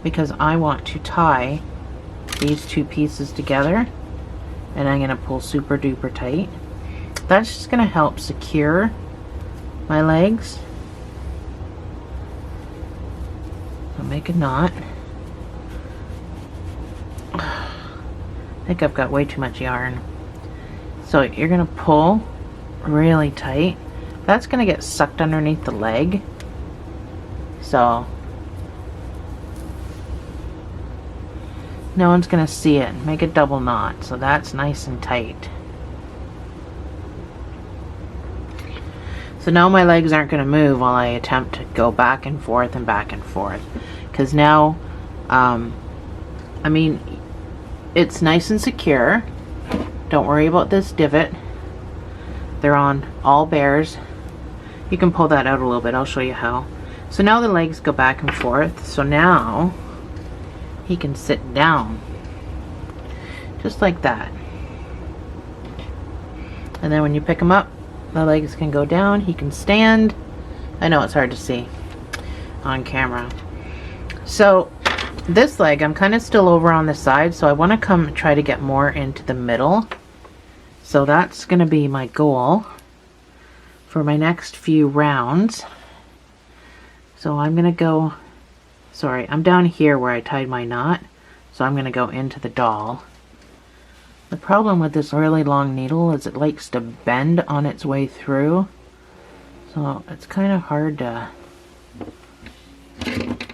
because I want to tie these two pieces together, and I'm going to pull super duper tight. That's just going to help secure my legs. So make a knot. I think I've got way too much yarn. So you're going to pull really tight. That's going to get sucked underneath the leg. So no one's going to see it. Make a double knot so that's nice and tight. So now my legs aren't going to move while I attempt to go back and forth and back and forth. Because now, I mean, it's nice and secure. Don't worry about this divot. They're on all bears. You can pull that out a little bit. I'll show you how. So now the legs go back and forth. So now he can sit down. Just like that. And then when you pick him up, the legs can go down. He can stand. I know it's hard to see on camera. So this leg, I'm kind of still over on the side, so I want to come try to get more into the middle. So that's going to be my goal for my next few rounds. So I'm going to go, sorry, I'm down here where I tied my knot, so I'm going to go into the doll. The problem with this really long needle is it likes to bend on its way through, so it's kind of hard to,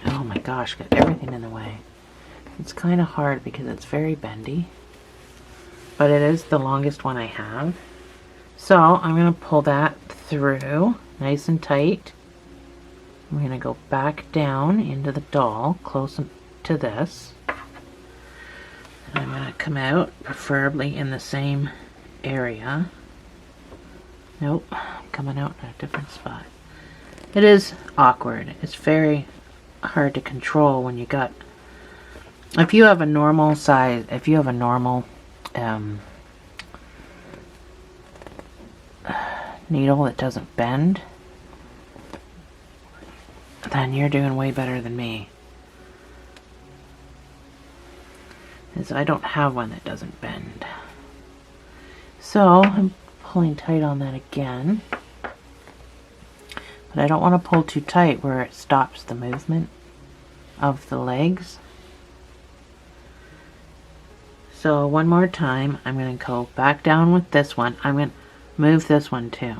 oh my gosh, got everything in the way. It's kind of hard because it's very bendy, but it is the longest one I have. So I'm going to pull that through nice and tight. I'm going to go back down into the doll close to this. I'm going to come out, preferably in the same area. Nope, I'm coming out in a different spot. It is awkward. It's very hard to control when you got, if you have a normal size, if you have a normal needle that doesn't bend, then you're doing way better than me. Is I don't have one that doesn't bend. So I'm pulling tight on that again. But I don't want to pull too tight where it stops the movement of the legs. So one more time, I'm going to go back down with this one. I'm going to move this one too.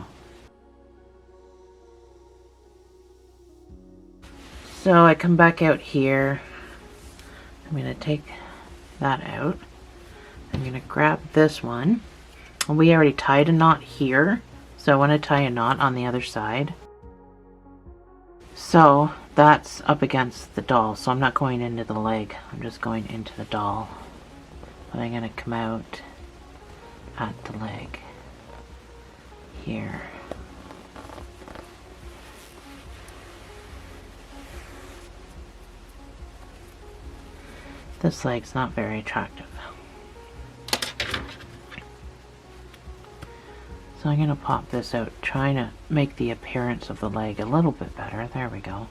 So I come back out here. I'm going to take that out. I'm going to grab this one. We already tied a knot here, so I want to tie a knot on the other side. So that's up against the doll, so I'm not going into the leg, I'm just going into the doll. But I'm going to come out at the leg here. This leg's not very attractive. So I'm going to pop this out, trying to make the appearance of the leg a little bit better. There we go.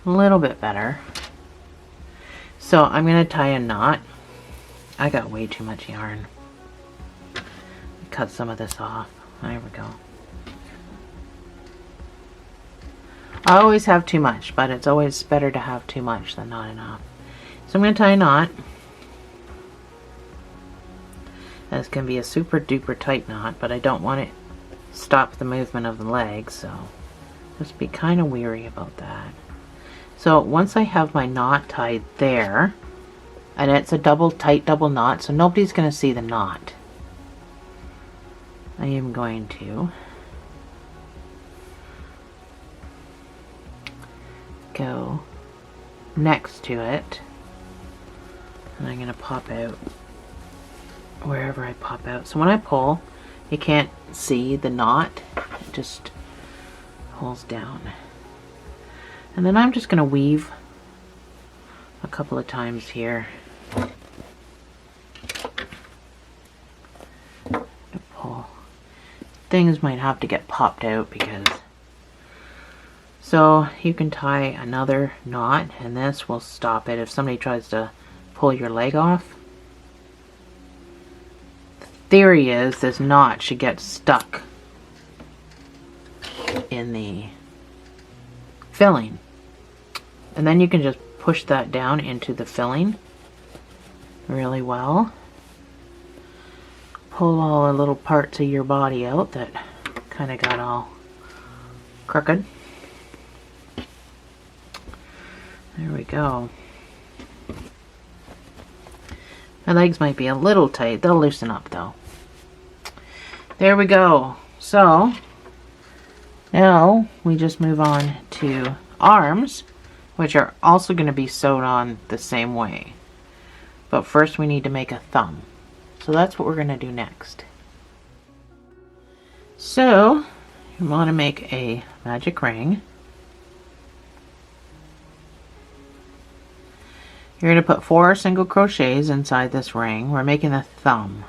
A little bit better. So I'm going to tie a knot. I got way too much yarn. Cut some of this off. There we go. I always have too much, but it's always better to have too much than not enough. So I'm going to tie a knot. This can be a super duper tight knot, but I don't want it to stop the movement of the leg, so just be kind of weary about that. So once I have my knot tied there, and it's a tight double knot, so nobody's going to see the knot, I am going to go next to it, and I'm going to pop out wherever I pop out. So when I pull, you can't see the knot, it just pulls down. And then I'm just going to weave a couple of times here. Pull. Things might have to get popped out because... So you can tie another knot, and this will stop it if somebody tries to pull your leg off. The theory is this knot should get stuck in the filling, and then you can just push that down into the filling really well. Pull all the little parts of your body out that kind of got all crooked. There we go. My legs might be a little tight. They'll loosen up though. There we go. So now we just move on to arms, which are also going to be sewed on the same way. But first we need to make a thumb. So that's what we're going to do next. So you want to make a magic ring. You're going to put 4 single crochets inside this ring. We're making a thumb.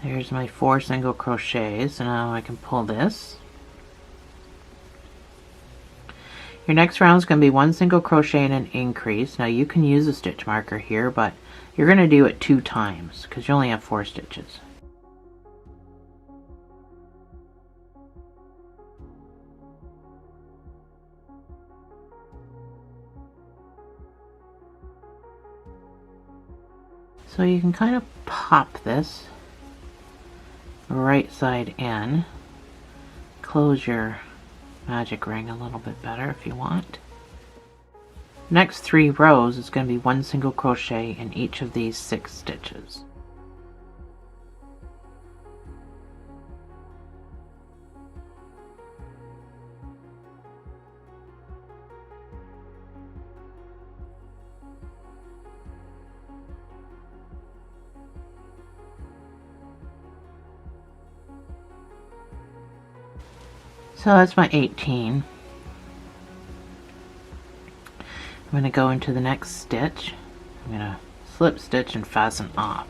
Here's my 4 single crochets. Now I can pull this. Your next round is going to be 1 single crochet and an increase. Now you can use a stitch marker here, but you're going to do it 2 times because you only have 4 stitches. So you can kind of pop this right side in, close your magic ring a little bit better if you want. Next 3 rows is going to be 1 single crochet in each of these 6 stitches. So that's my 18. I'm going to go into the next stitch. I'm going to slip stitch and fasten off.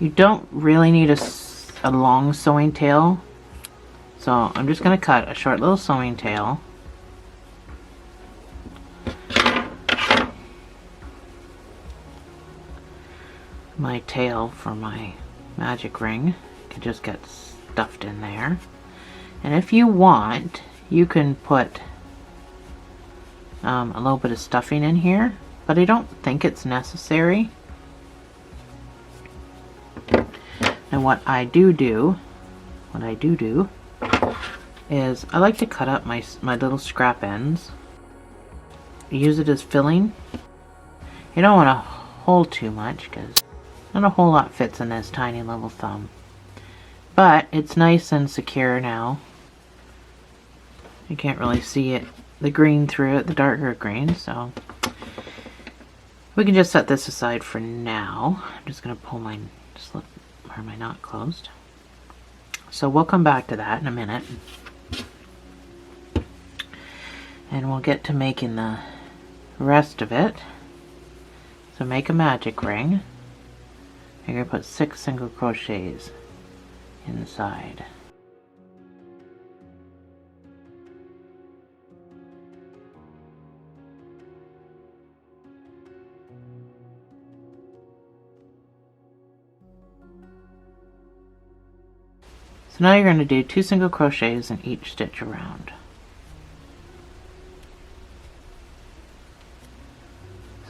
You don't really need a long sewing tail, so I'm just going to cut a short little sewing tail. My tail for my magic ring can just get stuffed in there. And if you want, you can put a little bit of stuffing in here, but I don't think it's necessary. And what I do is I like to cut up my little scrap ends. Use it as filling. You don't want to hold too much because not a whole lot fits in this tiny little thumb. But it's nice and secure now. You can't really see it, the green through it, the darker green, so we can just set this aside for now. I'm just going to pull my slip or my knot closed. So we'll come back to that in a minute. And we'll get to making the rest of it. So make a magic ring. You're going to put 6 single crochets inside. So now you're going to do 2 single crochets in each stitch around.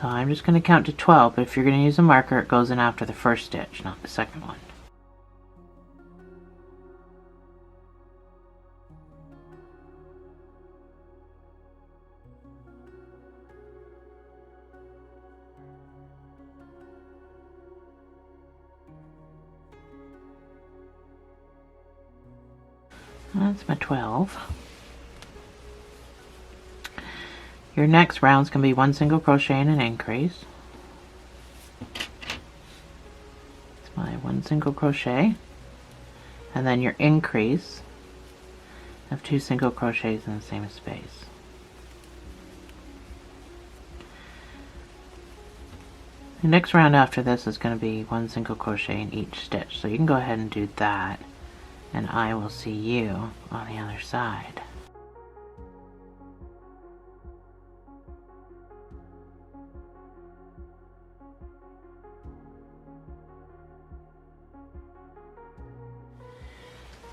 So I'm just going to count to 12, but if you're going to use a marker, it goes in after the first stitch, not the second one. That's my 12. Your next round's going to be 1 single crochet and an increase. It's my 1 single crochet, and then your increase of 2 single crochets in the same space. The next round after this is going to be 1 single crochet in each stitch, so you can go ahead and do that, and I will see you on the other side.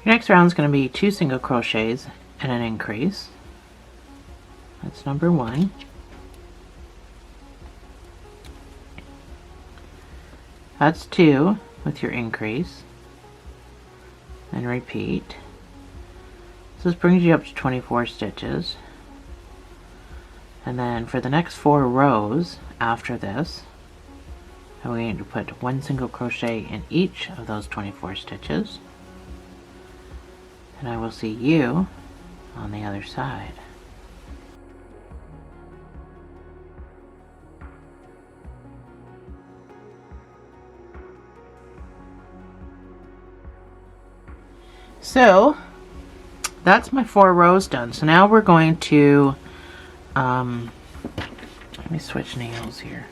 Your next round is going to be 2 single crochets and an increase. That's number 1. That's 2 with your increase, and repeat. So this brings you up to 24 stitches, and then for the next 4 rows after this, I'm going to put 1 single crochet in each of those 24 stitches, and I will see you on the other side. So that's my 4 rows done. So now we're going to let me switch needles here.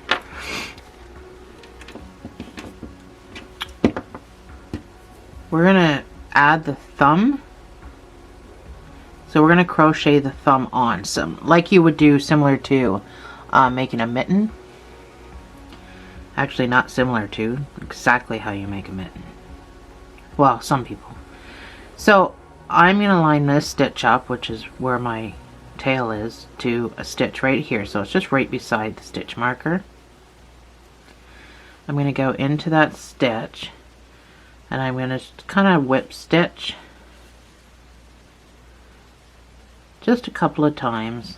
We're gonna add the thumb. So we're gonna crochet the thumb on, some like you would do similar to making a mitten. Actually, not similar to, exactly how you make a mitten. Well, some people. So I'm going to line this stitch up, which is where my tail is, to a stitch right here. So it's just right beside the stitch marker. I'm going to go into that stitch, and I'm going to kind of whip stitch just a couple of times.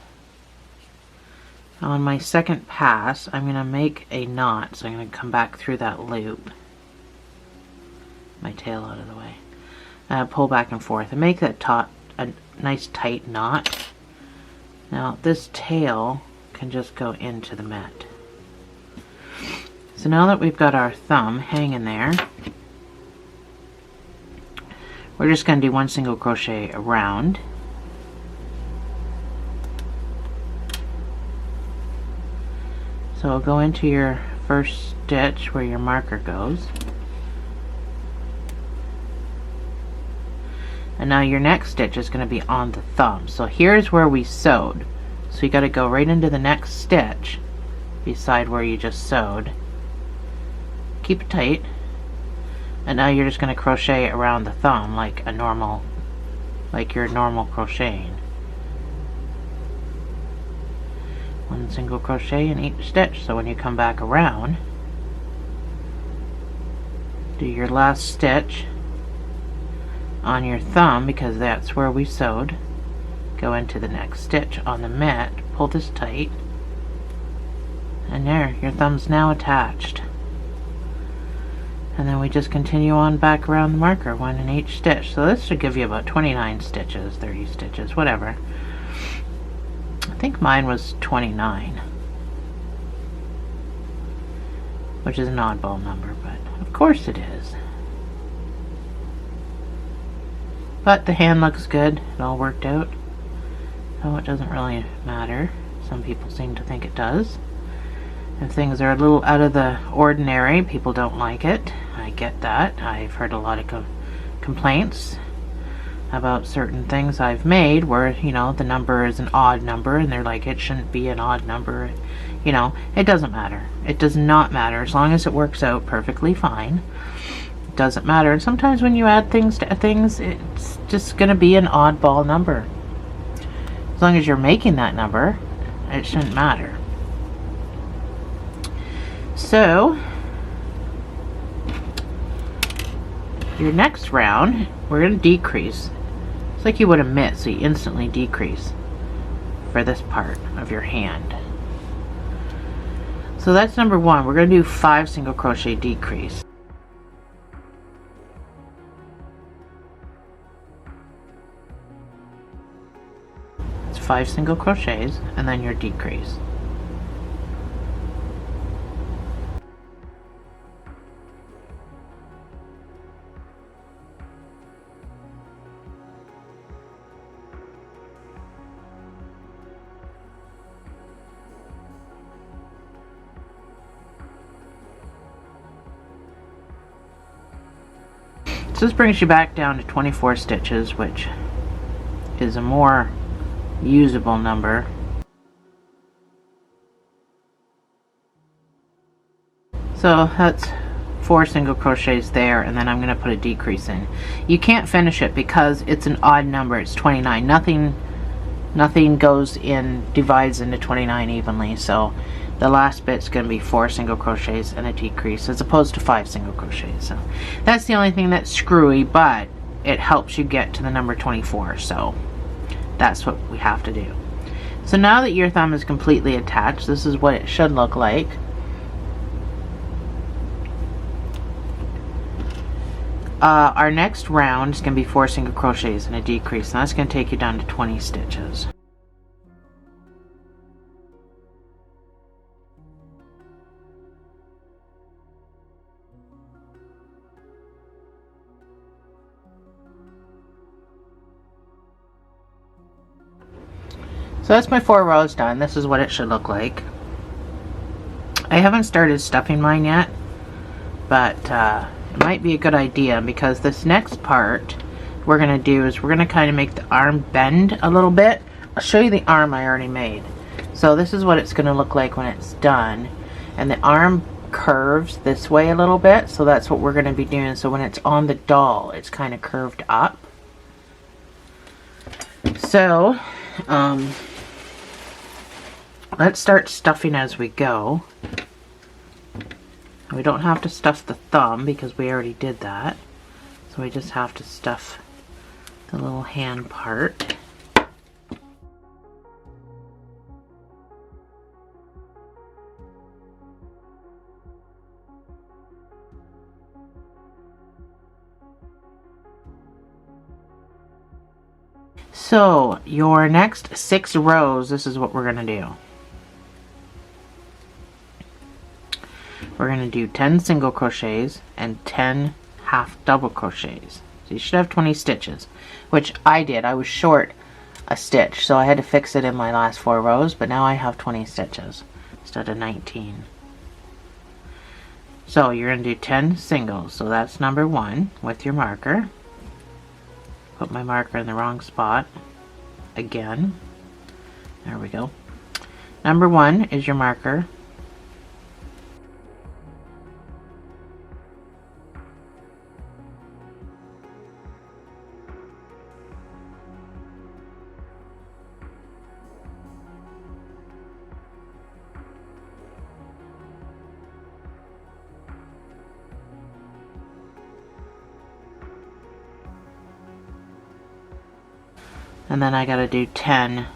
On my second pass, I'm going to make a knot, so I'm going to come back through that loop. My tail out of the way. Pull back and forth and make that a nice tight knot. Now this tail can just go into the mat. So now that we've got our thumb hanging there, we're just going to do 1 single crochet around. So go into your first stitch where your marker goes. And now your next stitch is going to be on the thumb. So here's where we sewed. So you got to go right into the next stitch beside where you just sewed. Keep it tight. And now you're just going to crochet around the thumb like your normal crocheting. 1 single crochet in each stitch. So when you come back around, do your last stitch on your thumb, because that's where we sewed. Go into the next stitch on the mat, pull this tight, and there, your thumb's now attached. And then we just continue on back around the marker, 1 in each stitch. So this should give you about 29 stitches, 30 stitches, whatever. I think mine was 29, which is an oddball number, but of course it is. But the hand looks good. It all worked out. So it doesn't really matter. Some people seem to think it does. If things are a little out of the ordinary, people don't like it. I get that. I've heard a lot of complaints about certain things I've made where, you know, the number is an odd number and they're like, it shouldn't be an odd number. You know, it doesn't matter. It does not matter. As long as it works out perfectly fine. Doesn't matter. And sometimes when you add things to things, it's just going to be an oddball number. As long as you're making that number, it shouldn't matter. So your next round, we're going to decrease. It's like you would a mitt, so you instantly decrease for this part of your hand. So that's number 1. We're going to do 5 single crochet decrease. 5 single crochets and then your decrease. So this brings you back down to 24 stitches, which is a more usable number. So that's 4 single crochets there, and then I'm going to put a decrease in. You can't finish it because it's an odd number. It's 29. Nothing goes in, divides into 29 evenly, so the last bit's going to be 4 single crochets and a decrease as opposed to 5 single crochets. So that's the only thing that's screwy, but it helps you get to the number 24, so that's what we have to do. So now that your thumb is completely attached, this is what it should look like. Our next round is going to be 4 single crochets and a decrease, and that's going to take you down to 20 stitches. So that's my 4 rows done. This is what it should look like. I haven't started stuffing mine yet, but it might be a good idea because this next part we're going to do is we're going to kind of make the arm bend a little bit. I'll show you the arm I already made. So this is what it's going to look like when it's done. And the arm curves this way a little bit, so that's what we're going to be doing. So when it's on the doll, it's kind of curved up. So let's start stuffing as we go. We don't have to stuff the thumb because we already did that. So we just have to stuff the little hand part. So your next 6 rows, this is what we're going to do. We're going to do 10 single crochets and 10 half double crochets. So you should have 20 stitches, which I did. I was short a stitch, so I had to fix it in my last 4 rows, but now I have 20 stitches instead of 19. So you're going to do 10 singles, so that's number 1 with your marker. Put my marker in the wrong spot again. There we go. Number 1 is your marker. And then I gotta do 10,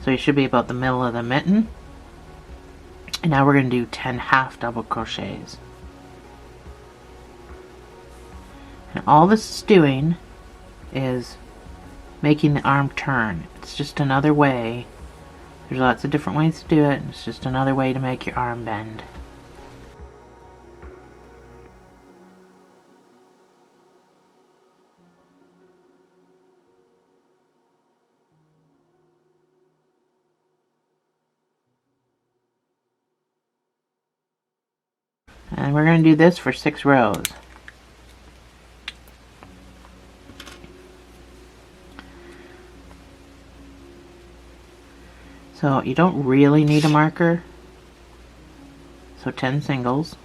so you should be about the middle of the mitten. And now we're gonna do 10 half double crochets. And all this is doing is making the arm turn. It's just another way. There's lots of different ways to do it. It's just another way to make your arm bend. And we're going to do this for 6 rows. So you don't really need a marker. So 10 singles.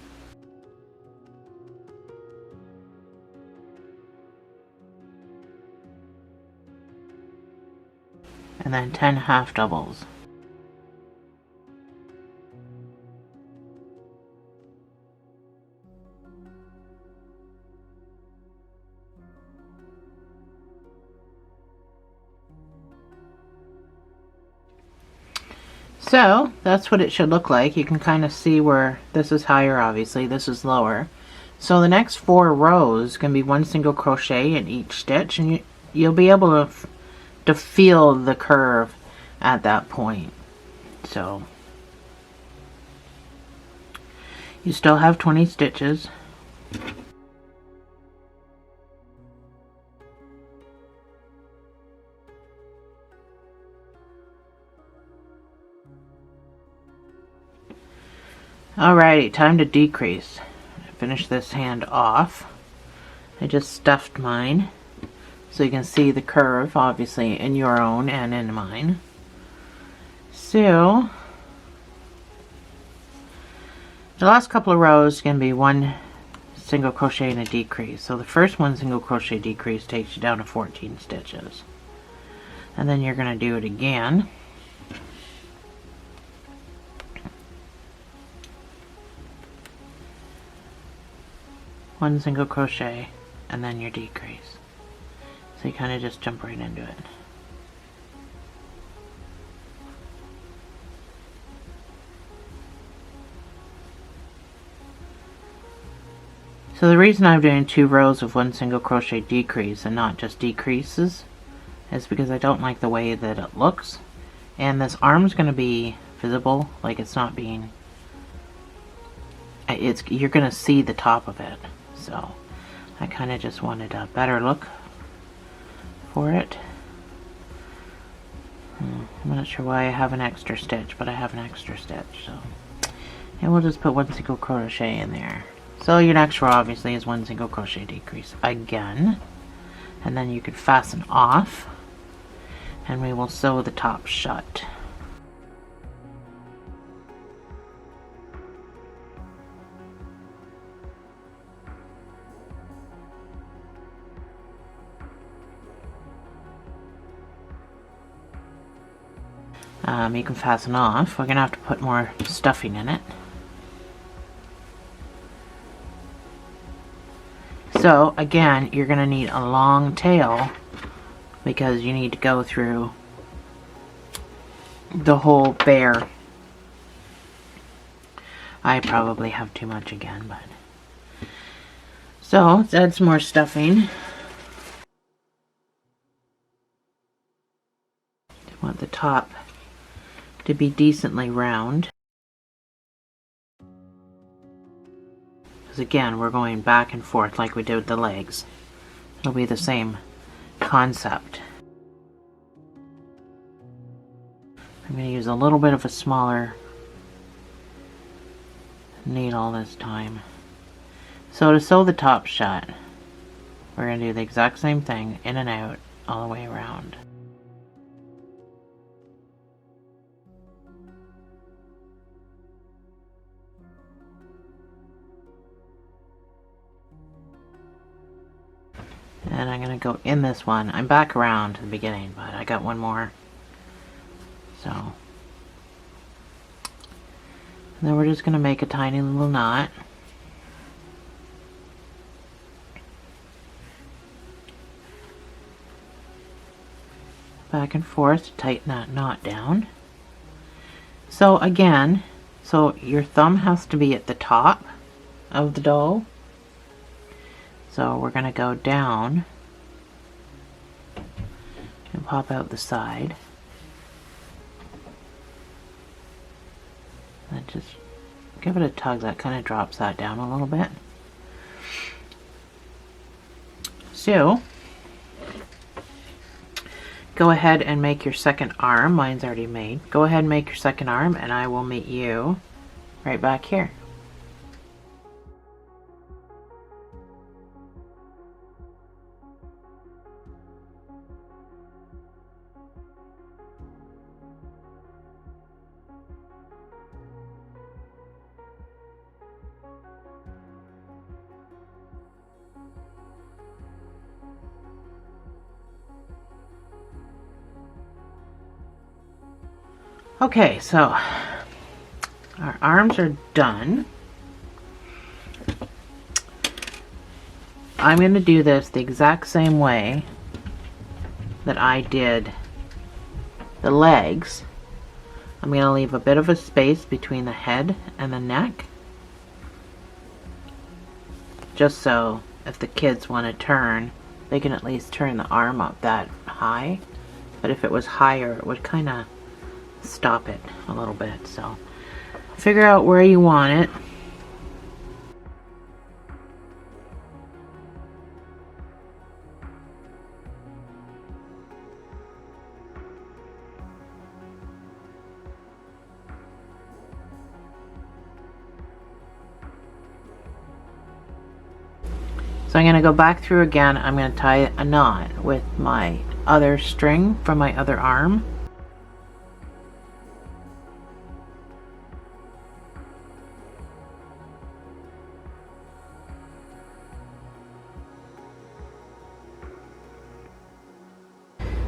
And then 10 half doubles. So that's what it should look like. You can kind of see where this is higher, obviously, this is lower. So the next 4 rows can be 1 single crochet in each stitch, and you'll be able to feel the curve at that point. So you still have 20 stitches. Alrighty, time to decrease. Finish this hand off. I just stuffed mine so you can see the curve, obviously, in your own and in mine. So the last couple of rows can be one single crochet and a decrease. So the first one single crochet decrease takes you down to 14 stitches. And then you're going to do it again. One single crochet and then your decrease. So you kind of just jump right into it. So the reason I'm doing 2 rows of one single crochet decrease and not just decreases is because I don't like the way that it looks, and this arm's going to be visible, like it's not being, you're going to see the top of it. So I kind of just wanted a better look for it. I'm not sure why I have an extra stitch, but I have an extra stitch. So, and we'll just put one single crochet in there. So your next row obviously is one single crochet decrease again, and then you can fasten off, and we will sew the top shut. You can fasten off. We're gonna have to put more stuffing in it. So again, you're going to need a long tail because you need to go through the whole bear. I probably have too much again, but so let's add some more stuffing. I want the top to be decently round. Because again, we're going back and forth like we did with the legs. It'll be the same concept. I'm going to use a little bit of a smaller needle this time. So to sew the top shut, we're going to do the exact same thing, in and out, all the way around. And I'm going to go in this one. I'm back around to the beginning, but I got one more. So, and then we're just going to make a tiny little knot. Back and forth to tighten that knot down. So again, so your thumb has to be at the top of the doll. So we're going to go down and pop out the side. And just give it a tug. That kind of drops that down a little bit. So go ahead and make your second arm. Mine's already made. Go ahead and make your second arm, and I will meet you right back here. Okay, so our arms are done. I'm going to do this the exact same way that I did the legs. I'm going to leave a bit of a space between the head and the neck, just so if the kids want to turn, they can at least turn the arm up that high. But if it was higher, it would kind of stop it a little bit. So figure out where you want it. So I'm going to go back through again. I'm going to tie a knot with my other string from my other arm.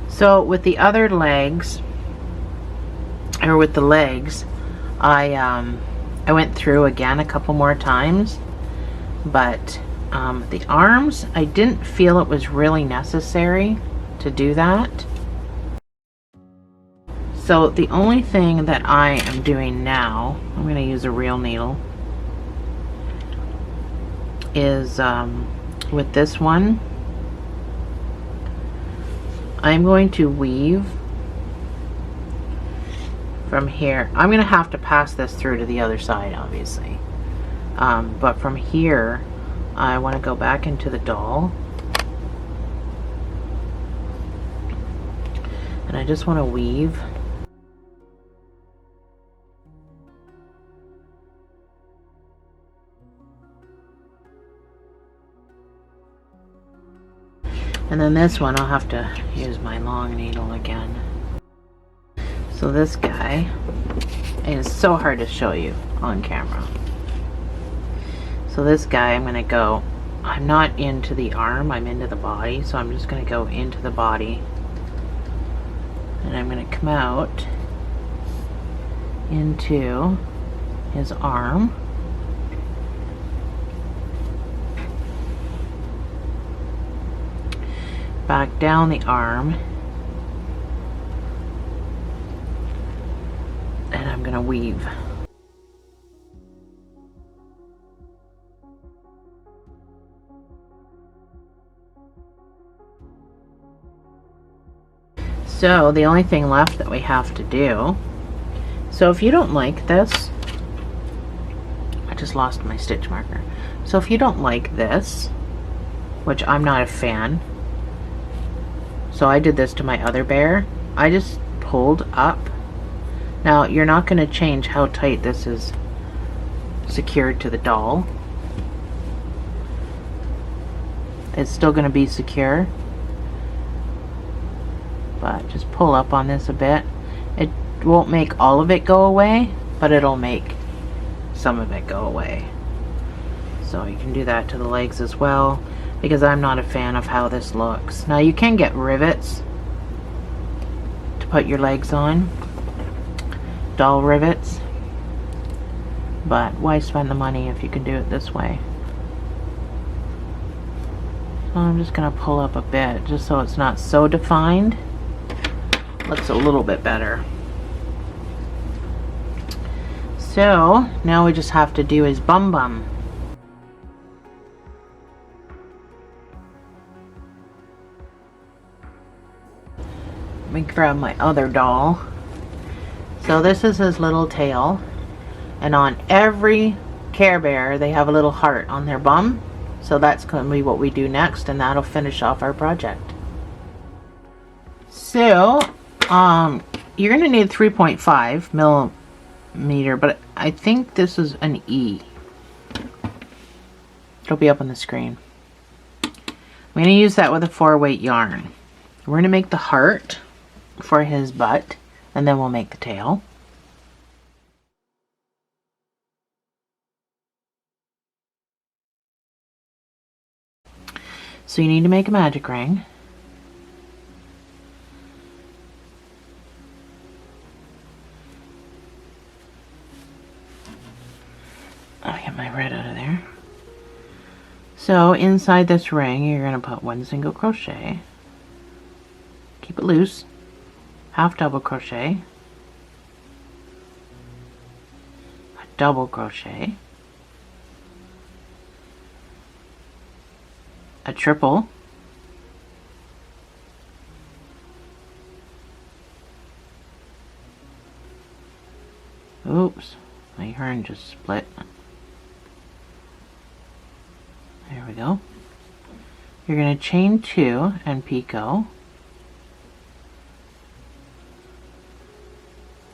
So with the other legs, or with the legs, I went through again a couple more times, but the arms, I didn't feel it was really necessary to do that. So the only thing that I am doing now, I'm going to use a real needle, is with this one, I'm going to weave from here. I'm going to have to pass this through to the other side, obviously. But from here, I want to go back into the doll. And I just want to weave. And then this one, I'll have to use my long needle again. So this guy, and it's so hard to show you on camera. So this guy, I'm going to go, I'm not into the arm, I'm into the body. So I'm just going to go into the body. And I'm going to come out into his arm. Back down the arm, and I'm gonna weave. So the only thing left that we have to do, so if you don't like this, I just lost my stitch marker. So if you don't like this, which I'm not a fan, so I did this to my other bear. I just pulled up. Now you're not going to change how tight this is secured to the doll. It's still going to be secure. But just pull up on this a bit. It won't make all of it go away, but it'll make some of it go away. So you can do that to the legs as well, because I'm not a fan of how this looks. Now you can get rivets to put your legs on, doll rivets, but why spend the money if you can do it this way? So I'm just going to pull up a bit just so it's not so defined. Looks a little bit better. So now we just have to do his bum bum. Let me grab my other doll. So this is his little tail, and on every Care Bear they have a little heart on their bum. So that's going to be what we do next, and that'll finish off our project. So you're going to need 3.5 millimeter, but I think this is an E. It'll be up on the screen. I'm going to use that with a 4-weight yarn. We're going to make the heart for his butt, and then we'll make the tail. So you need to make a magic ring. I'll get my red out of there. So inside this ring, you're going to put 1 single crochet. Keep it loose. Half double crochet. A double crochet. A triple. Oops, my yarn just split. There we go. You're going to chain 2 and picot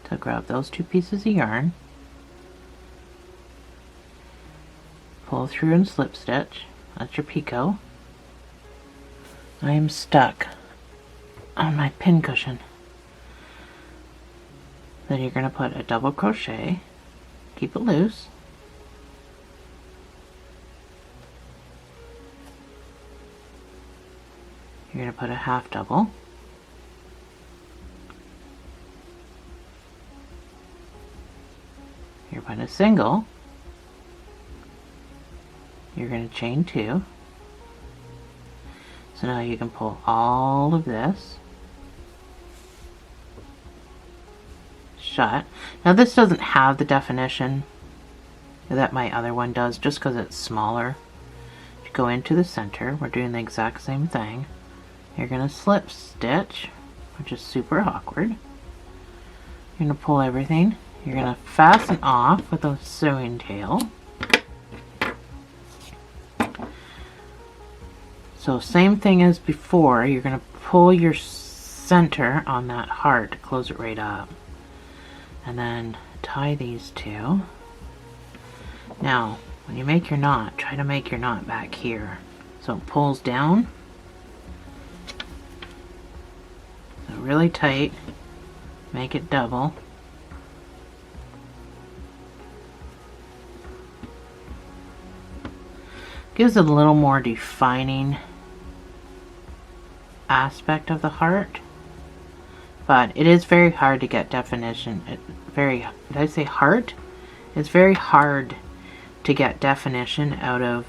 to grab those 2 pieces of yarn. Pull through and slip stitch. That's your picot. I am stuck on my pin cushion. Then you're going to put a double crochet. Keep it loose. You're going to put a half double. You're putting a single. You're going to chain 2. So now you can pull all of this shut. Now this doesn't have the definition that my other one does, just because it's smaller. You go into the center. We're doing the exact same thing. You're going to slip stitch, which is super awkward. You're going to pull everything. You're going to fasten off with a sewing tail. So same thing as before, you're going to pull your center on that heart to close it right up. And then tie these 2. Now, when you make your knot, try to make your knot back here. So it pulls down. So really tight. Make it double. Gives it a little more defining aspect of the heart, but it is very hard to get definition. Did I say heart? It's very hard to get definition out of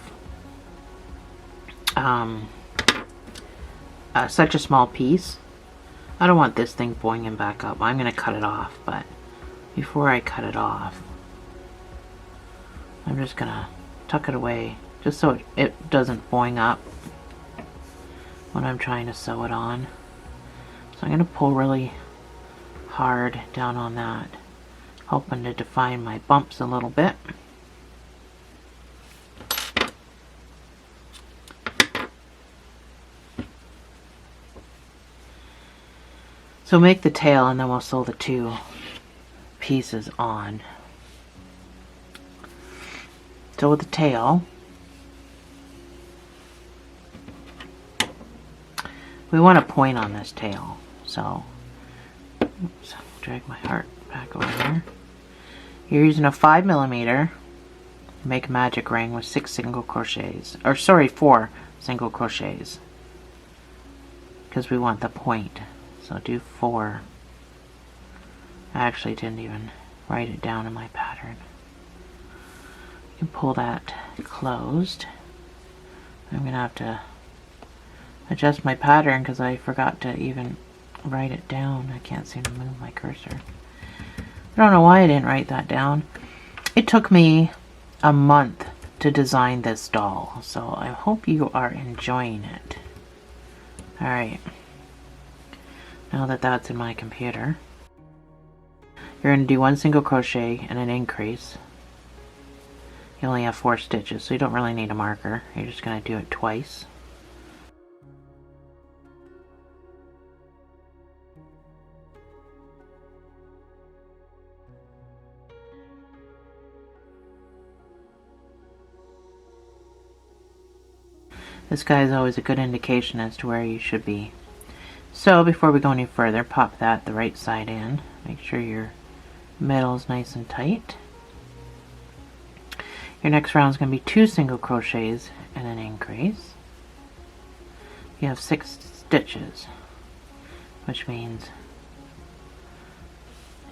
such a small piece. I don't want this thing boinging back up. I'm going to cut it off, but before I cut it off, I'm just going to tuck it away just so it doesn't boing up when I'm trying to sew it on. So I'm going to pull really hard down on that, hoping to define my bumps a little bit. So make the tail and then we'll sew the 2 pieces on. So with the tail, we want a point on this tail. So, oops, drag my heart back over there. You're using a 5mm make a magic ring with 6 single crochets, or sorry, 4 single crochets, because we want the point. So do 4. I actually didn't even write it down in my pattern. You can pull that closed. I'm going to have to adjust my pattern because I forgot to even write it down. I can't seem to move my cursor. I don't know why I didn't write that down. It took me a month to design this doll, so I hope you are enjoying it. Alright, now that that's in my computer, you're going to do 1 single crochet and an increase. You only have 4 stitches, so you don't really need a marker. You're just going to do it twice. This guy is always a good indication as to where you should be. So before we go any further, pop that the right side in. Make sure your middle is nice and tight. Your next round is going to be 2 single crochets and an increase. You have 6 stitches, which means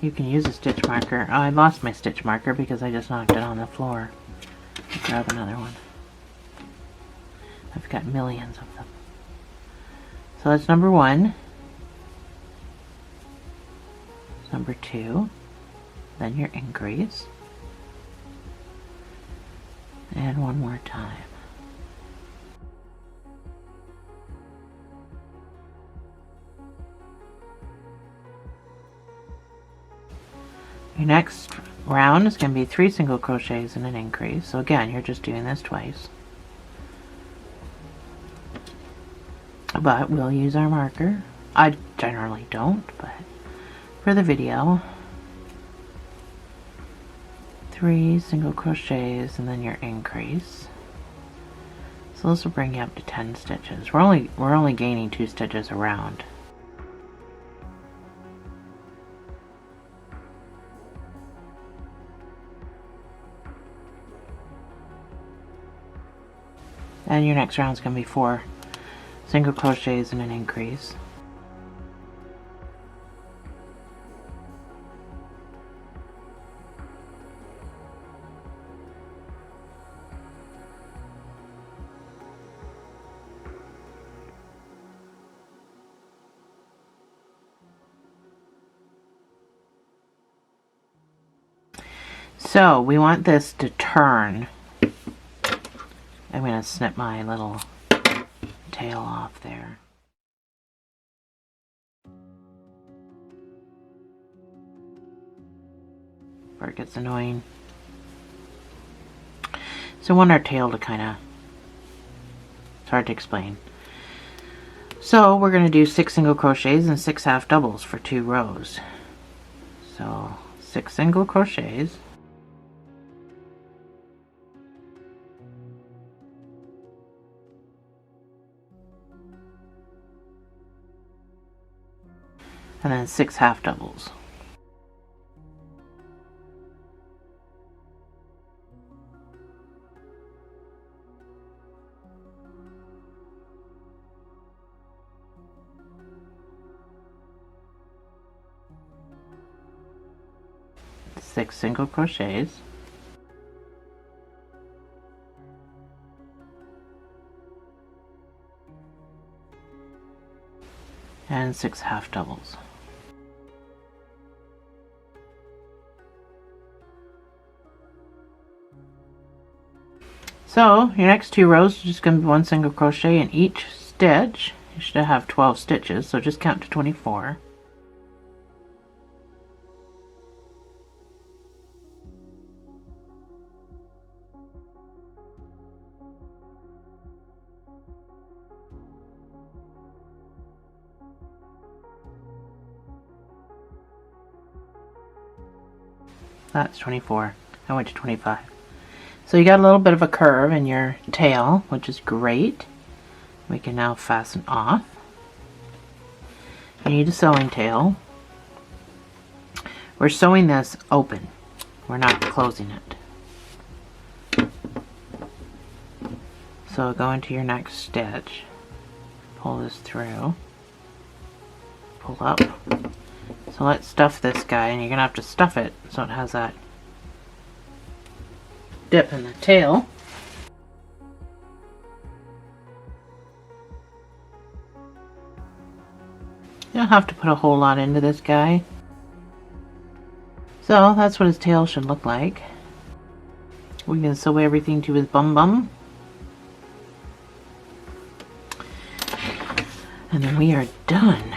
you can use a stitch marker. Oh, I lost my stitch marker because I just knocked it on the floor. I'll grab another one. I've got millions of them. So that's number 1. Number 2. Then your increase. And one more time. Your next round is going to be 3 single crochets and an increase. So again, you're just doing this twice. But we'll use our marker. I generally don't, but for the video, 3 single crochets and then your increase. So this will bring you up to 10 stitches. We're only gaining 2 stitches around. And your next round is going to be 4 single crochets and an increase. So we want this to turn. I'm going to snip my little tail off there. Before it gets annoying. So I want our tail to kind of, it's hard to explain. So we're going to do 6 single crochets and 6 half doubles for 2 rows. So 6 single crochets. And then 6 half doubles. Six single crochets. And 6 half doubles. So your next 2 rows are just going to be 1 single crochet in each stitch. You should have 12 stitches, so just count to 24. That's 24. I went to 25. So you got a little bit of a curve in your tail, which is great. We can now fasten off. You need a sewing tail. We're sewing this open. We're not closing it. So go into your next stitch. Pull this through. Pull up. So let's stuff this guy, and you're going to have to stuff it so it has that dip in the tail. You don't have to put a whole lot into this guy. So that's what his tail should look like. We can sew everything to his bum bum. And then we are done.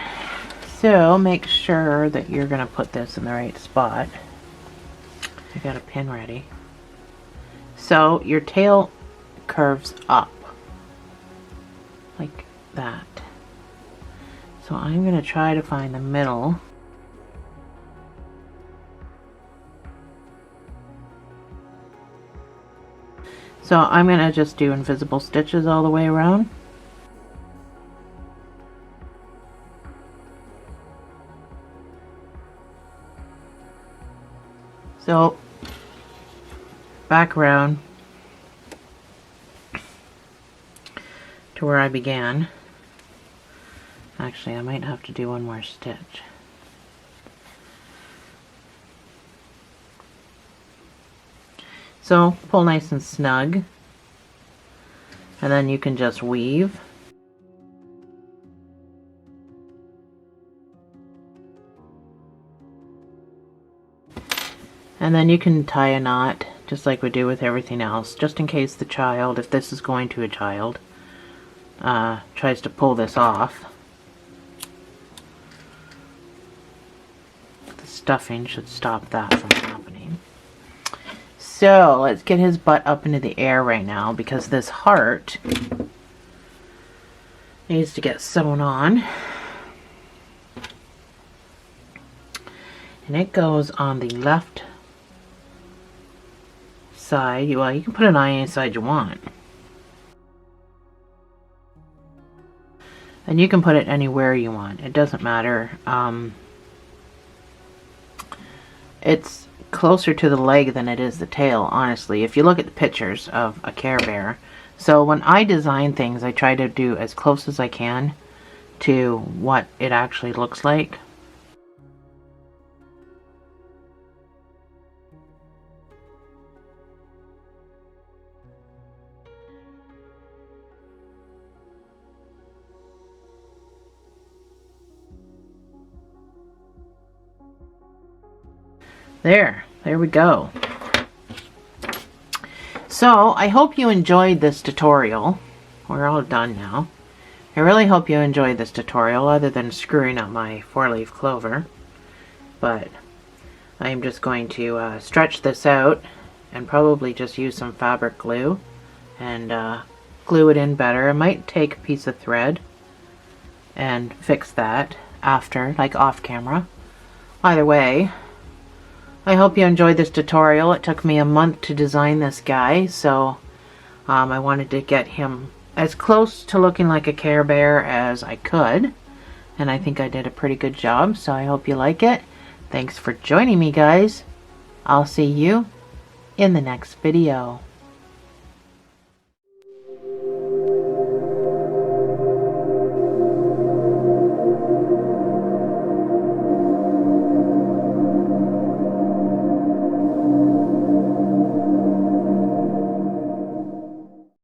So make sure that you're going to put this in the right spot. I got a pin ready. So your tail curves up like that. So I'm going to try to find the middle. So I'm going to just do invisible stitches all the way around. So back around to where I began. Actually, I might have to do one more stitch. So pull nice and snug, and then you can just weave. And then you can tie a knot just like we do with everything else, just in case the child, if this is going to a child, tries to pull this off. The stuffing should stop that from happening. So let's get his butt up into the air right now, because this heart needs to get sewn on. And it goes on the left side. Well, you can put it on any side you want. And you can put it anywhere you want. It doesn't matter. It's closer to the leg than it is the tail, honestly, if you look at the pictures of a Care Bear. So when I design things, I try to do as close as I can to what it actually looks like. There we go. So I hope you enjoyed this tutorial. We're all done now. I really hope you enjoyed this tutorial, other than screwing up my 4-leaf clover. But I'm just going to stretch this out and probably just use some fabric glue and glue it in better. I might take a piece of thread and fix that after, like off camera. Either way, I hope you enjoyed this tutorial. It took me a month to design this guy, so I wanted to get him as close to looking like a Care Bear as I could, and I think I did a pretty good job, so I hope you like it. Thanks for joining me, guys. I'll see you in the next video.